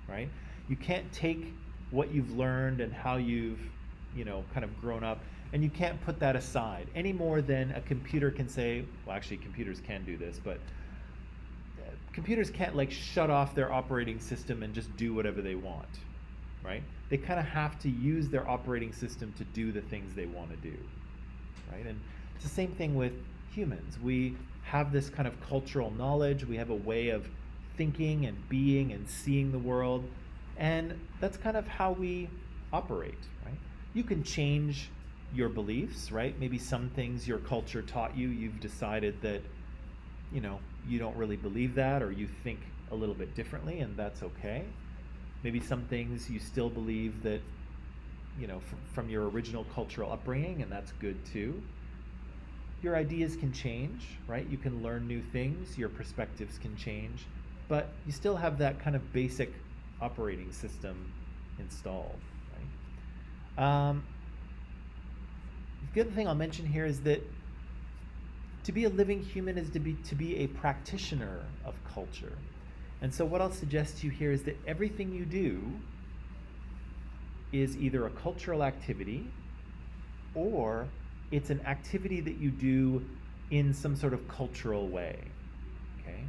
right? You can't take what you've learned and how you've, kind of grown up, and you can't put that aside any more than a computer can say, well, actually computers can do this, but computers can't like shut off their operating system and just do whatever they want, right? They kind of have to use their operating system to do the things they want to do, right? And it's the same thing with humans. We have this kind of cultural knowledge. We have a way of thinking and being and seeing the world, and that's kind of how we operate, right? You can change your beliefs, right? Maybe some things your culture taught you, you've decided that, you don't really believe that, or you think a little bit differently, and that's okay. Maybe some things you still believe that, from your original cultural upbringing, and that's good too. Your ideas can change, right? You can learn new things, your perspectives can change, but you still have that kind of basic operating system installed, right? The other thing I'll mention here is that to be a living human is to be a practitioner of culture. And so what I'll suggest to you here is that everything you do is either a cultural activity or it's an activity that you do in some sort of cultural way. Okay?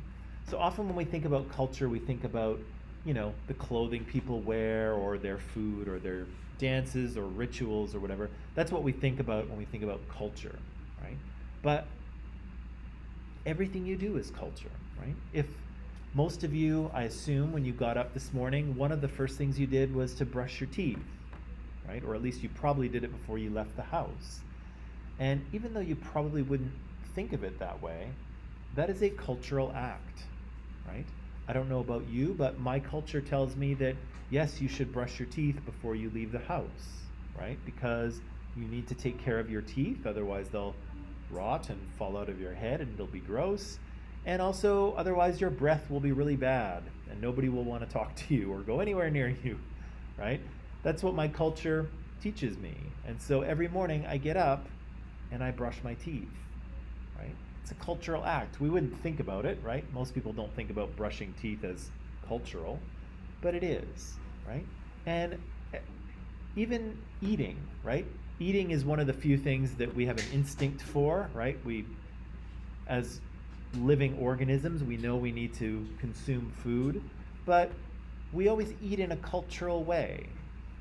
So often when we think about culture, we think about, the clothing people wear or their food or their dances or rituals or whatever. That's what we think about when we think about culture, right? But everything you do is culture, right? If most of you, I assume, when you got up this morning, one of the first things you did was to brush your teeth, right? Or at least you probably did it before you left the house. And even though you probably wouldn't think of it that way, that is a cultural act, right? I don't know about you, but my culture tells me that, yes, you should brush your teeth before you leave the house, right? Because you need to take care of your teeth, otherwise they'll rot and fall out of your head and it'll be gross. And also, otherwise your breath will be really bad and nobody will want to talk to you or go anywhere near you, right? That's what my culture teaches me. And so every morning I get up and I brush my teeth, right? It's a cultural act. We wouldn't think about it, right? Most people don't think about brushing teeth as cultural, but it is, right? And even eating, right? Eating is one of the few things that we have an instinct for, right? We, as living organisms, we know we need to consume food, but we always eat in a cultural way,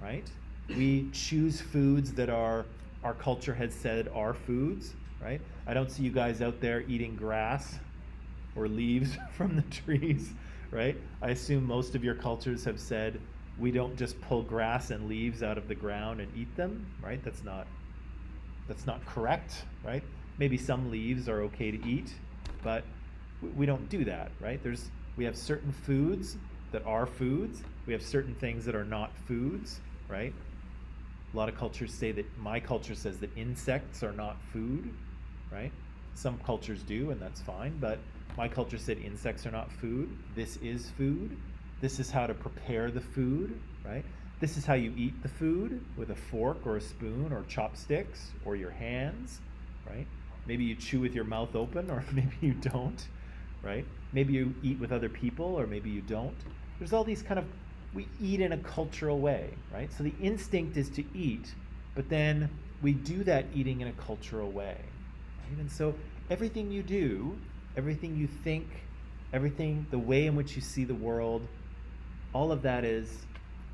right? We choose foods that our culture has said are foods, right? I don't see you guys out there eating grass or leaves from the trees, right? I assume most of your cultures have said, we don't just pull grass and leaves out of the ground and eat them, right? That's not correct, right? Maybe some leaves are okay to eat, but we don't do that, right? We have certain foods that are foods. We have certain things that are not foods, right? A lot of cultures say that, my culture says that insects are not food, right? Some cultures do, and that's fine, but my culture said insects are not food. This is food. This is how to prepare the food, right? This is how you eat the food, with a fork or a spoon or chopsticks or your hands, right? Maybe you chew with your mouth open, or maybe you don't, right? Maybe you eat with other people, or maybe you don't. There's all these we eat in a cultural way, right? So the instinct is to eat, but then we do that eating in a cultural way, right? And so everything you do, everything you think, everything, the way in which you see the world, all of that is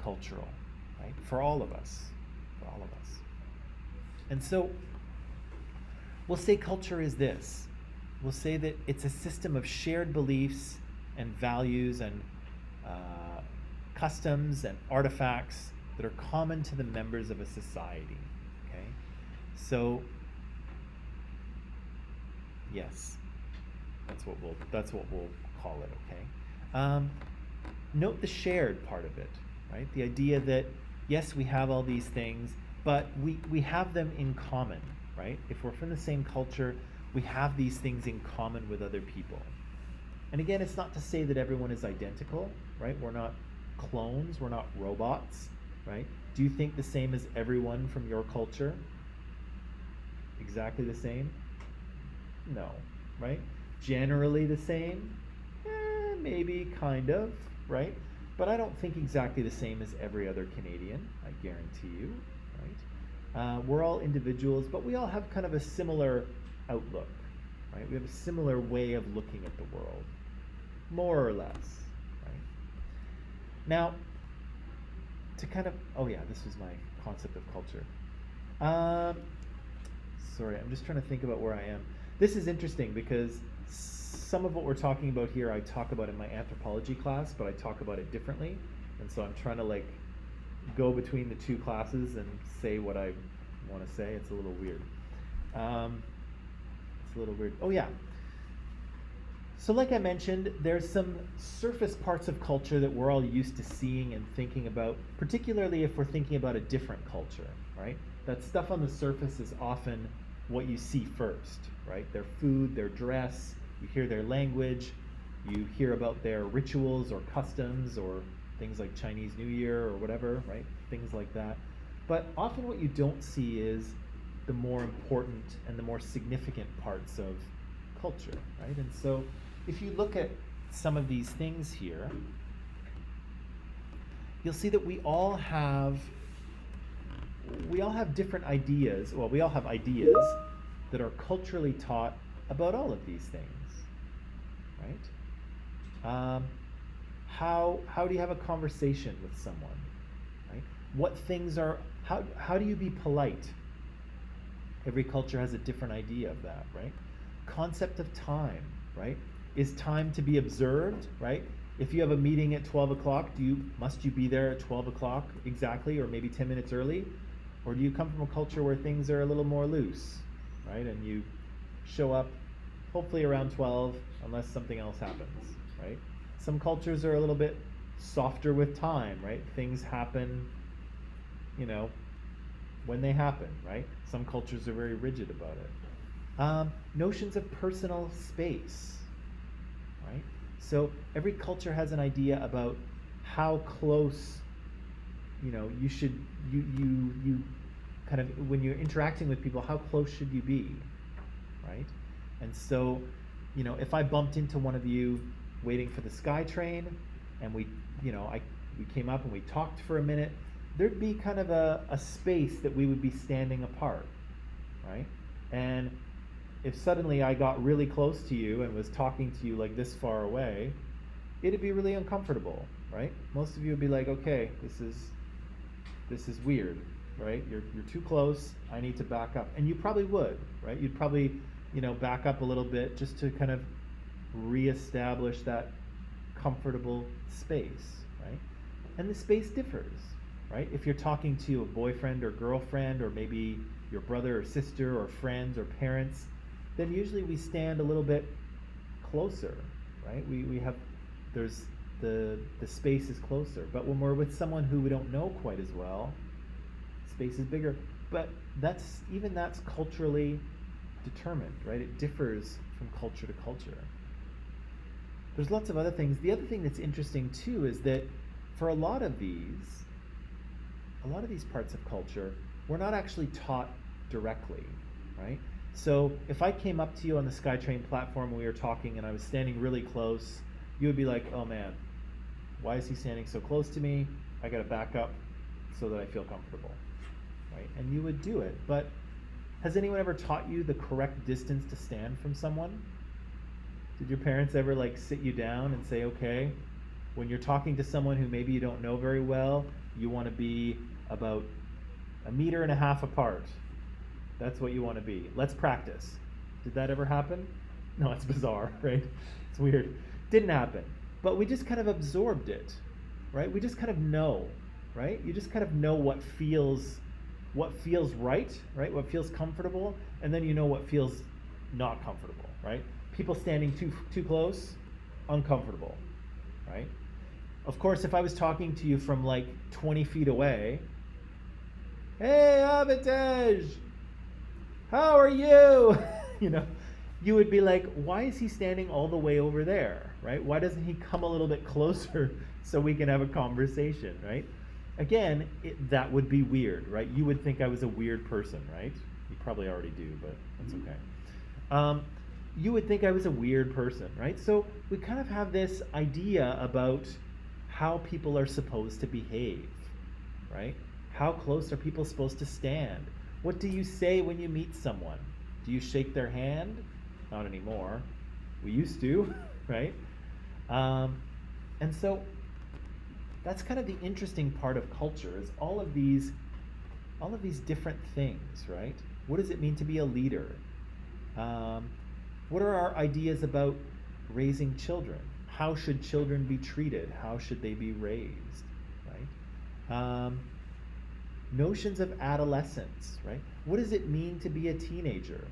cultural, right? For all of us, And so we'll say culture is this. We'll say that it's a system of shared beliefs and values and customs and artifacts that are common to the members of a society, okay? So, yes, that's what we'll call it, okay? Note the shared part of it, right? The idea that, yes, we have all these things, but we have them in common, right? If we're from the same culture, we have these things in common with other people. And again, it's not to say that everyone is identical, right? We're not clones, we're not robots, right? Do you think the same as everyone from your culture? Exactly the same? No, right? Generally the same? Maybe, kind of, right? But I don't think exactly the same as every other Canadian, I guarantee you, right? We're all individuals, but we all have kind of a similar outlook, right? We have a similar way of looking at the world, more or less, right? Now, to this was my concept of culture. Sorry, I'm just trying to think about where I am. This is interesting because some of what we're talking about here I talk about in my anthropology class, but I talk about it differently. And so I'm trying to go between the two classes and say what I want to say. It's a little weird. Oh yeah. So like I mentioned, there's some surface parts of culture that we're all used to seeing and thinking about, particularly if we're thinking about a different culture, right? That stuff on the surface is often what you see first, right? Their food, their dress, you hear their language, you hear about their rituals or customs or things like Chinese New Year or whatever, right? Things like that. But often what you don't see is the more important and the more significant parts of culture, right? And so if you look at some of these things here, you'll see that we all have different ideas. Well, we all have ideas that are culturally taught about all of these things, right? How do you have a conversation with someone, right? What things are, how do you be polite? Every culture has a different idea of that, right? Concept of time, right? Is time to be observed, right? If you have a meeting at 12 o'clock, must you be there at 12 o'clock exactly, or maybe 10 minutes early? Or do you come from a culture where things are a little more loose, right? And you show up hopefully around 12 unless something else happens, right? Some cultures are a little bit softer with time, right? Things happen, when they happen, right? Some cultures are very rigid about it. Notions of personal space, right? So every culture has an idea about how close, you should, you kind of, when you're interacting with people, how close should you be, right? And so, if I bumped into one of you waiting for the SkyTrain, and we came up and we talked for a minute, there'd be kind of a space that we would be standing apart, right? And if suddenly I got really close to you and was talking to you like this far away, it'd be really uncomfortable, right? Most of you would be like, okay, this is weird, right? You're too close, I need to back up. And you probably would, right? You'd probably, back up a little bit just to kind of reestablish that comfortable space, right? And the space differs, right? If you're talking to a boyfriend or girlfriend, or maybe your brother or sister or friends or parents, then usually we stand a little bit closer, right? We have, there's the space is closer. But when we're with someone who we don't know quite as well, space is bigger. But that's culturally determined, right? It differs from culture to culture. There's lots of other things. The other thing that's interesting too is that for a lot of these parts of culture, we're not actually taught directly, right? So if I came up to you on the SkyTrain platform and we were talking and I was standing really close, you would be like, oh man, why is he standing so close to me? I gotta back up so that I feel comfortable, right? And you would do it. But has anyone ever taught you the correct distance to stand from someone? Did your parents ever sit you down and say, okay, when you're talking to someone who maybe you don't know very well, you want to be about 1.5 meters apart. That's what you want to be. Let's practice. Did that ever happen? No, it's bizarre, right? It's weird. Didn't happen. But we just kind of absorbed it, right? We just kind of know, right? You just kind of know what feels right? What feels comfortable, and then you know what feels not comfortable, right? People standing too close, uncomfortable, right? Of course, if I was talking to you from 20 feet away, hey, Abitej, how are you? You would be like, why is he standing all the way over there, right? Why doesn't he come a little bit closer so we can have a conversation, right? Again, that would be weird, right? You would think I was a weird person, right? You probably already do, but that's okay. You would think I was a weird person, right? So we kind of have this idea about how people are supposed to behave, right? How close are people supposed to stand? What do you say when you meet someone? Do you shake their hand? Not anymore. We used to, right? And so that's kind of the interesting part of culture, is all of these different things, right? What does it mean to be a leader? What are our ideas about raising children? How should children be treated? How should they be raised, right? Notions of adolescence, right? What does it mean to be a teenager,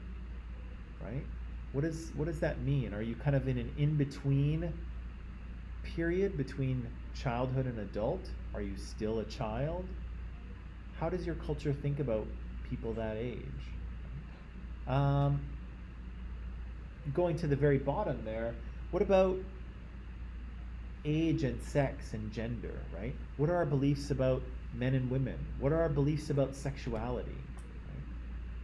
right? What does that mean? Are you kind of in an in-between period between childhood and adult? Are you still a child? How does your culture think about people that age? Going to the very bottom there, what about age and sex and gender, right? What are our beliefs about men and women? What are our beliefs about sexuality?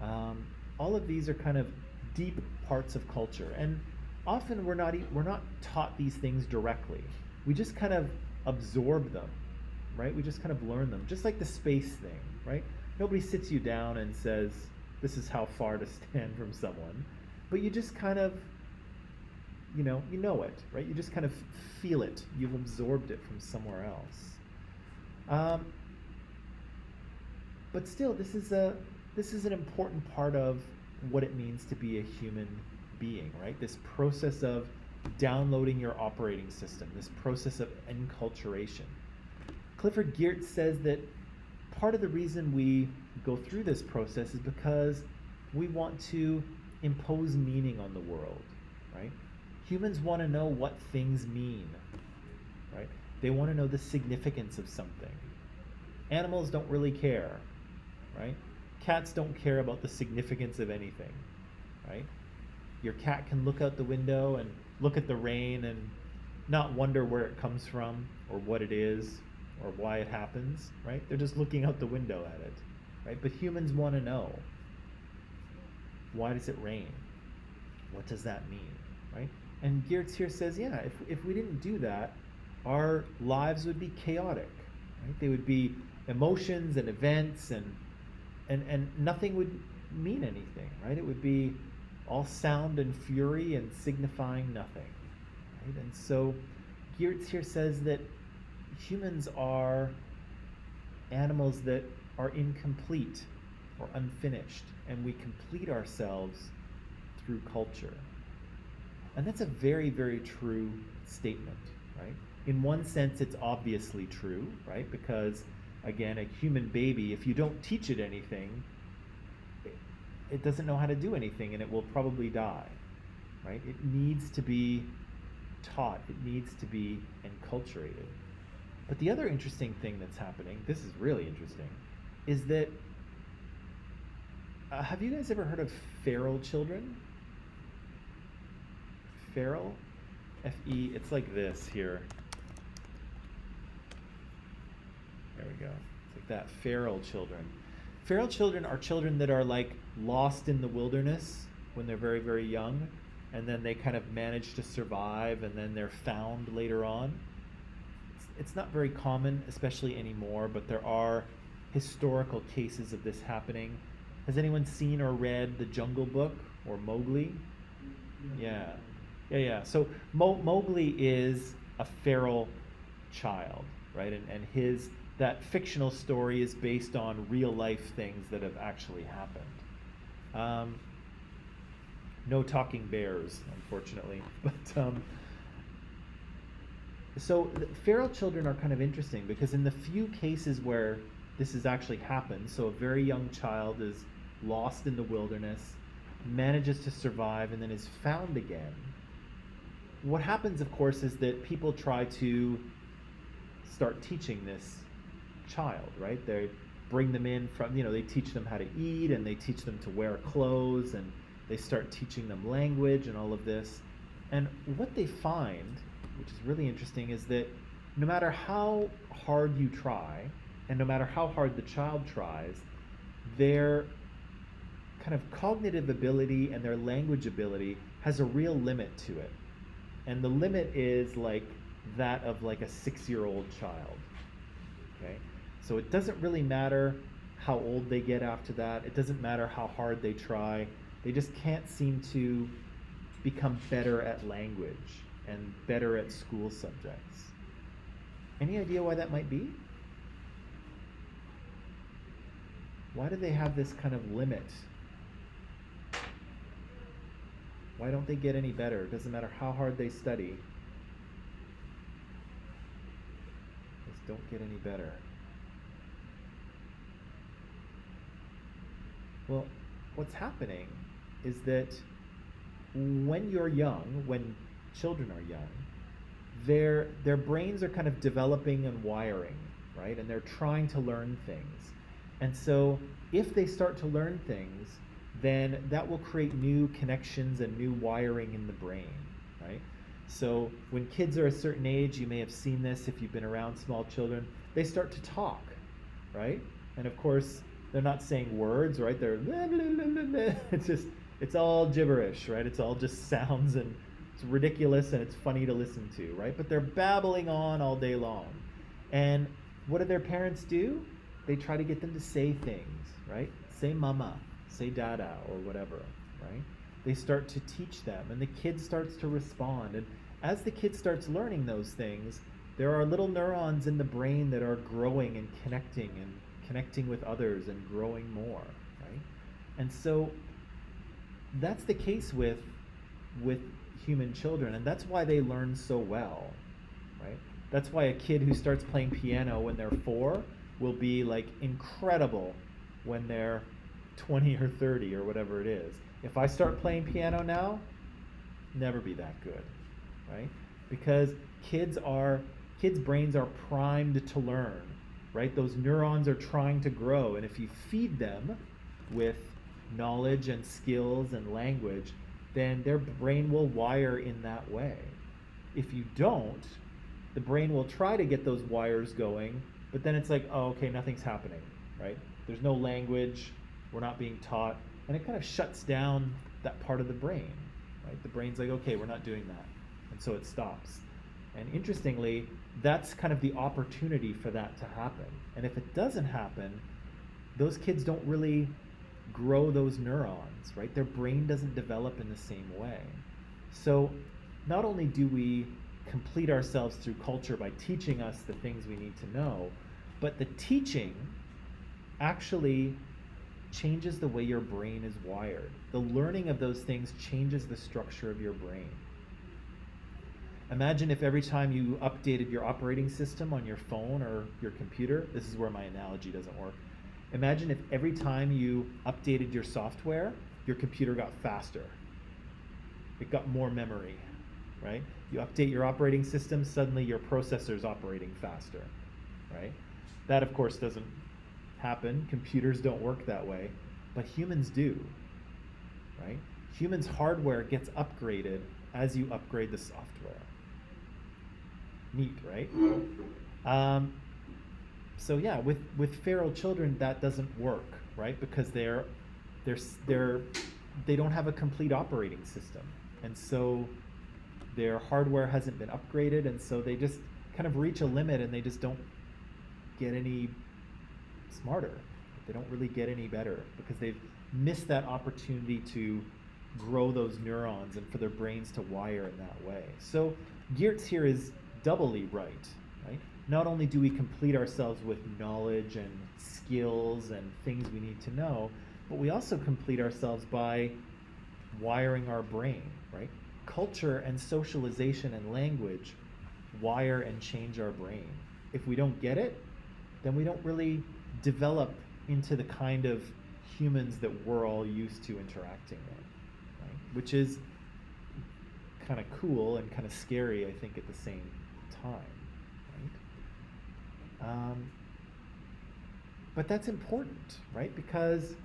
Right? All of these are kind of deep parts of culture. And often we're not taught these things directly. We just kind of absorb them, right? We just kind of learn them, just like the space thing, right? Nobody sits you down and says, this is how far to stand from someone, but you just kind of, you know it, right? You just kind of feel it. You've absorbed it from somewhere else. But still, this is an important part of what it means to be a human being, right? This process of downloading your operating system, this process of enculturation. Clifford Geertz says that part of the reason we go through this process is because we want to impose meaning on the world, right? Humans want to know what things mean, right? They want to know the significance of something. Animals don't really care, right? Cats don't care about the significance of anything, right? Your cat can look out the window and look at the rain and not wonder where it comes from or what it is or why it happens, right? They're just looking out the window at it, right? But humans want to know, why does it rain? What does that mean, right? And Geertz here says, yeah, if we didn't do that, our lives would be chaotic, right? They would be emotions and events and nothing would mean anything, right? It would be all sound and fury and signifying nothing, right? And so Geertz here says that humans are animals that are incomplete or unfinished, and we complete ourselves through culture. And that's a very, very true statement, right? In one sense, it's obviously true, right? Because, again, a human baby, if you don't teach it anything, it doesn't know how to do anything, and it will probably die, right? It needs to be taught. It needs to be enculturated. But the other interesting thing that's happening, this is really interesting, is that, have you guys ever heard of feral children? Feral? F-E, it's like this here. There we go. It's like that, feral children. Feral children are children that are like lost in the wilderness when they're very, very young, and then they kind of manage to survive, and then they're found later on. It's not very common, especially anymore, but there are historical cases of this happening. Has anyone seen or read The Jungle Book or Mowgli? Yeah. So Mowgli is a feral child, right? And that fictional story is based on real life things that have actually happened. No talking bears, unfortunately. But so feral children are kind of interesting because in the few cases where this has actually happened, so a very young child is lost in the wilderness, manages to survive, and then is found again. What happens, of course, is that people try to start teaching this child, right? They bring them in from, they teach them how to eat, and they teach them to wear clothes, and they start teaching them language and all of this. And what they find, which is really interesting, is that no matter how hard you try, and no matter how hard the child tries, their kind of cognitive ability and their language ability has a real limit to it. And the limit is like that of like a 6-year-old child, okay? So it doesn't really matter how old they get after that. It doesn't matter how hard they try. They just can't seem to become better at language and better at school subjects. Any idea why that might be? Why do they have this kind of limit? Why don't they get any better? It doesn't matter how hard they study. Just don't get any better. Well, what's happening is that when you're young, when children are young, their brains are kind of developing and wiring, right? And they're trying to learn things. And so if they start to learn things, then that will create new connections and new wiring in the brain, right? So when kids are a certain age, you may have seen this if you've been around small children, they start to talk, right? And of course, they're not saying words, right? They're, it's all gibberish, right? It's all just sounds and It's ridiculous and it's funny to listen to, right? But they're babbling on all day long. And what do their parents do? They try to get them to say things, right? Say mama, say dada, or whatever, right? They start to teach them, and the kid starts to respond. And as the kid starts learning those things, there are little neurons in the brain that are growing and connecting with others and growing more, right? And so that's the case with human children, and that's why they learn so well, right? That's why a kid who starts playing piano when they're 4 will be like incredible when they're 20 or 30 or whatever it is. If I start playing piano now, never be that good, right? Because kids' brains are primed to learn, right? Those neurons are trying to grow, and if you feed them with knowledge and skills and language, then their brain will wire in that way. If you don't, the brain will try to get those wires going, but then it's like, oh, okay, nothing's happening, right? There's no language, we're not being taught, and it kind of shuts down that part of the brain, right? The brain's like, okay, we're not doing that, and so it stops. And interestingly, that's kind of the opportunity for that to happen. And if it doesn't happen, those kids don't really grow those neurons, right? Their brain doesn't develop in the same way. So not only do we complete ourselves through culture by teaching us the things we need to know, but the teaching actually changes the way your brain is wired. The learning of those things changes the structure of your brain. Imagine if every time you updated your operating system on your phone or your computer, this is where my analogy doesn't work. Imagine if every time you updated your software, your computer got faster. It got more memory, right? You update your operating system, suddenly your processor's operating faster, right? That, of course, doesn't happen. Computers don't work that way, but humans do, right? Humans' hardware gets upgraded as you upgrade the software. Neat, right? So yeah, with feral children, that doesn't work, right? Because they don't have a complete operating system, and so their hardware hasn't been upgraded, and so they just kind of reach a limit, and they just don't get any smarter. They don't really get any better because they've missed that opportunity to grow those neurons and for their brains to wire in that way. So Geertz here is doubly right? Not only do we complete ourselves with knowledge and skills and things we need to know, but we also complete ourselves by wiring our brain, right? Culture and socialization and language wire and change our brain. If we don't get it, then we don't really develop into the kind of humans that we're all used to interacting with, right? Which is kind of cool and kind of scary, I think, at the same time. But that's important, right? Because,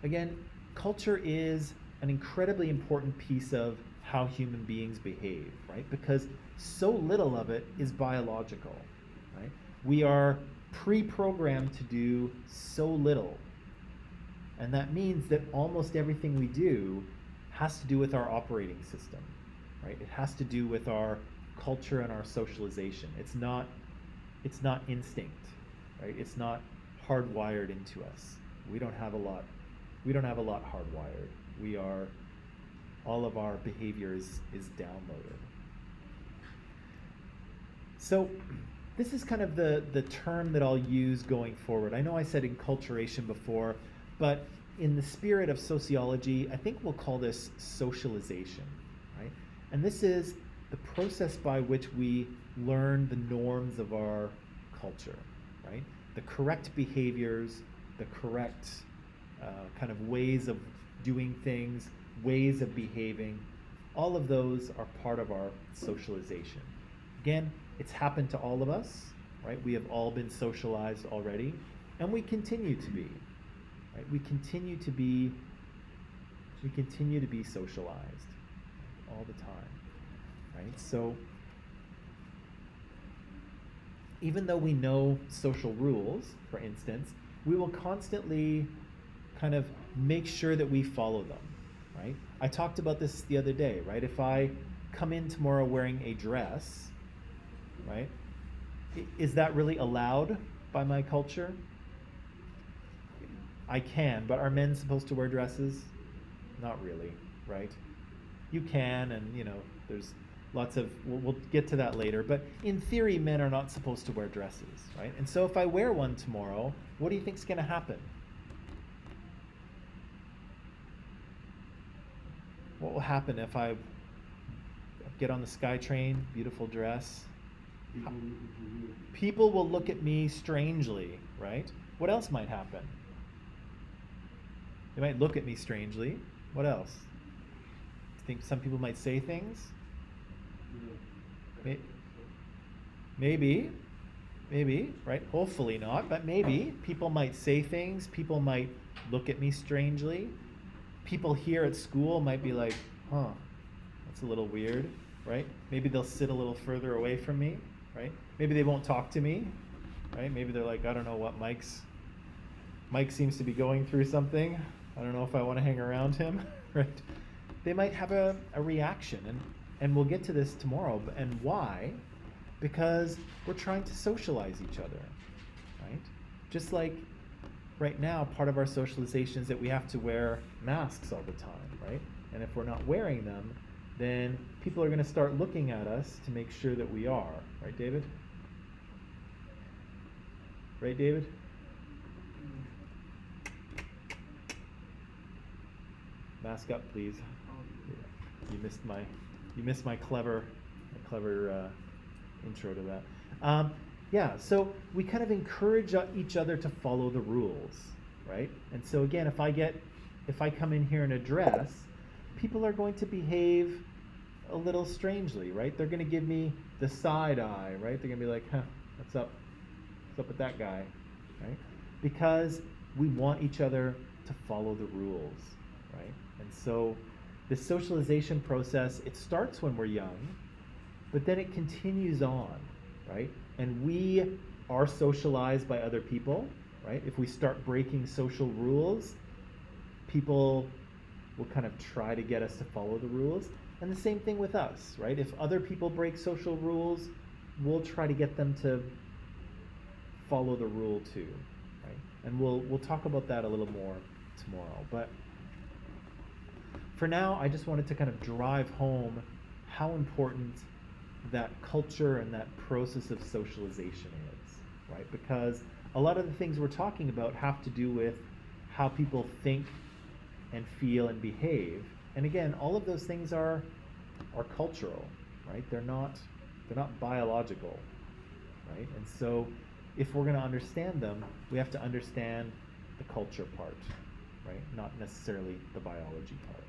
again, culture is an incredibly important piece of how human beings behave, right? Because so little of it is biological, right? We are pre-programmed to do so little. And that means that almost everything we do has to do with our operating system, right? It has to do with our culture and our socialization. It's not instinct, right? It's not hardwired into us. We don't have a lot hardwired. All of our behavior is downloaded. So this is kind of the term that I'll use going forward. I know I said enculturation before, but in the spirit of sociology, I think we'll call this socialization, right? And this is the process by which we learn the norms of our culture, right? The correct behaviors, the correct kind of ways of doing things, ways of behaving, all of those are part of our socialization. Again, it's happened to all of us, right? We have all been socialized already, and we continue to be, right? We continue to be socialized all the time, right? So even though we know social rules, for instance, we will constantly kind of make sure that we follow them, right? I talked about this the other day, right? If I come in tomorrow wearing a dress, right? Is that really allowed by my culture? I can, but are men supposed to wear dresses? Not really, right? You can, and you know, there's lots of, we'll get to that later, but in theory, men are not supposed to wear dresses, right? And so if I wear one tomorrow, what do you think's going to happen? What will happen if I get on the SkyTrain, beautiful dress? People will look at me strangely, right? What else might happen? They might look at me strangely. What else? Think some people might say things? Maybe, right? Hopefully not, but maybe. People might say things. People might look at me strangely. People here at school might be like, huh, that's a little weird, right? Maybe they'll sit a little further away from me, right? Maybe they won't talk to me, right? Maybe they're like, I don't know what Mike seems to be going through something. I don't know if I want to hang around him, right? They might have a reaction, and we'll get to this tomorrow. And why? Because we're trying to socialize each other, right? Just like right now, part of our socialization is that we have to wear masks all the time, right? And if we're not wearing them, then people are going to start looking at us to make sure that we are, right, David? Right, David? Mask up, please. You missed my clever intro to that. Yeah, so we kind of encourage each other to follow the rules, right? And so again, if I come in here in a dress, people are going to behave a little strangely, right? They're going to give me the side eye, right? They're going to be like, huh, what's up? What's up with that guy, right? Because we want each other to follow the rules, right? And so the socialization process, it starts when we're young, but then it continues on, right? And we are socialized by other people, right? If we start breaking social rules, people will kind of try to get us to follow the rules. And the same thing with us, right? If other people break social rules, we'll try to get them to follow the rule too, right? And we'll talk about that a little more tomorrow. But for now, I just wanted to kind of drive home how important that culture and that process of socialization is, right? Because a lot of the things we're talking about have to do with how people think and feel and behave. And again, all of those things are cultural, right? They're not biological, right? And so if we're going to understand them, we have to understand the culture part, right? Not necessarily the biology part.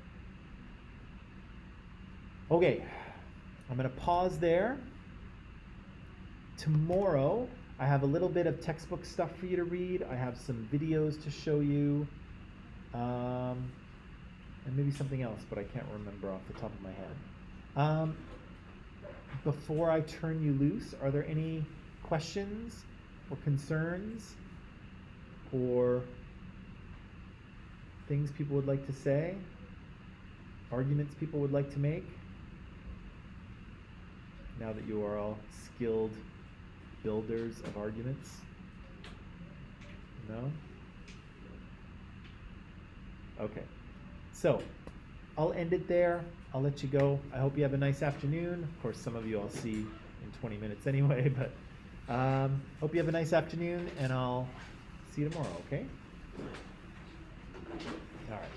Okay, I'm going to pause there. Tomorrow, I have a little bit of textbook stuff for you to read. I have some videos to show you, and maybe something else, but I can't remember off the top of my head. Before I turn you loose, are there any questions or concerns or things people would like to say? Arguments people would like to make? Now that you are all skilled builders of arguments? No? Okay. So, I'll end it there. I'll let you go. I hope you have a nice afternoon. Of course, some of you I'll see in 20 minutes anyway, but hope you have a nice afternoon, and I'll see you tomorrow, okay? All right.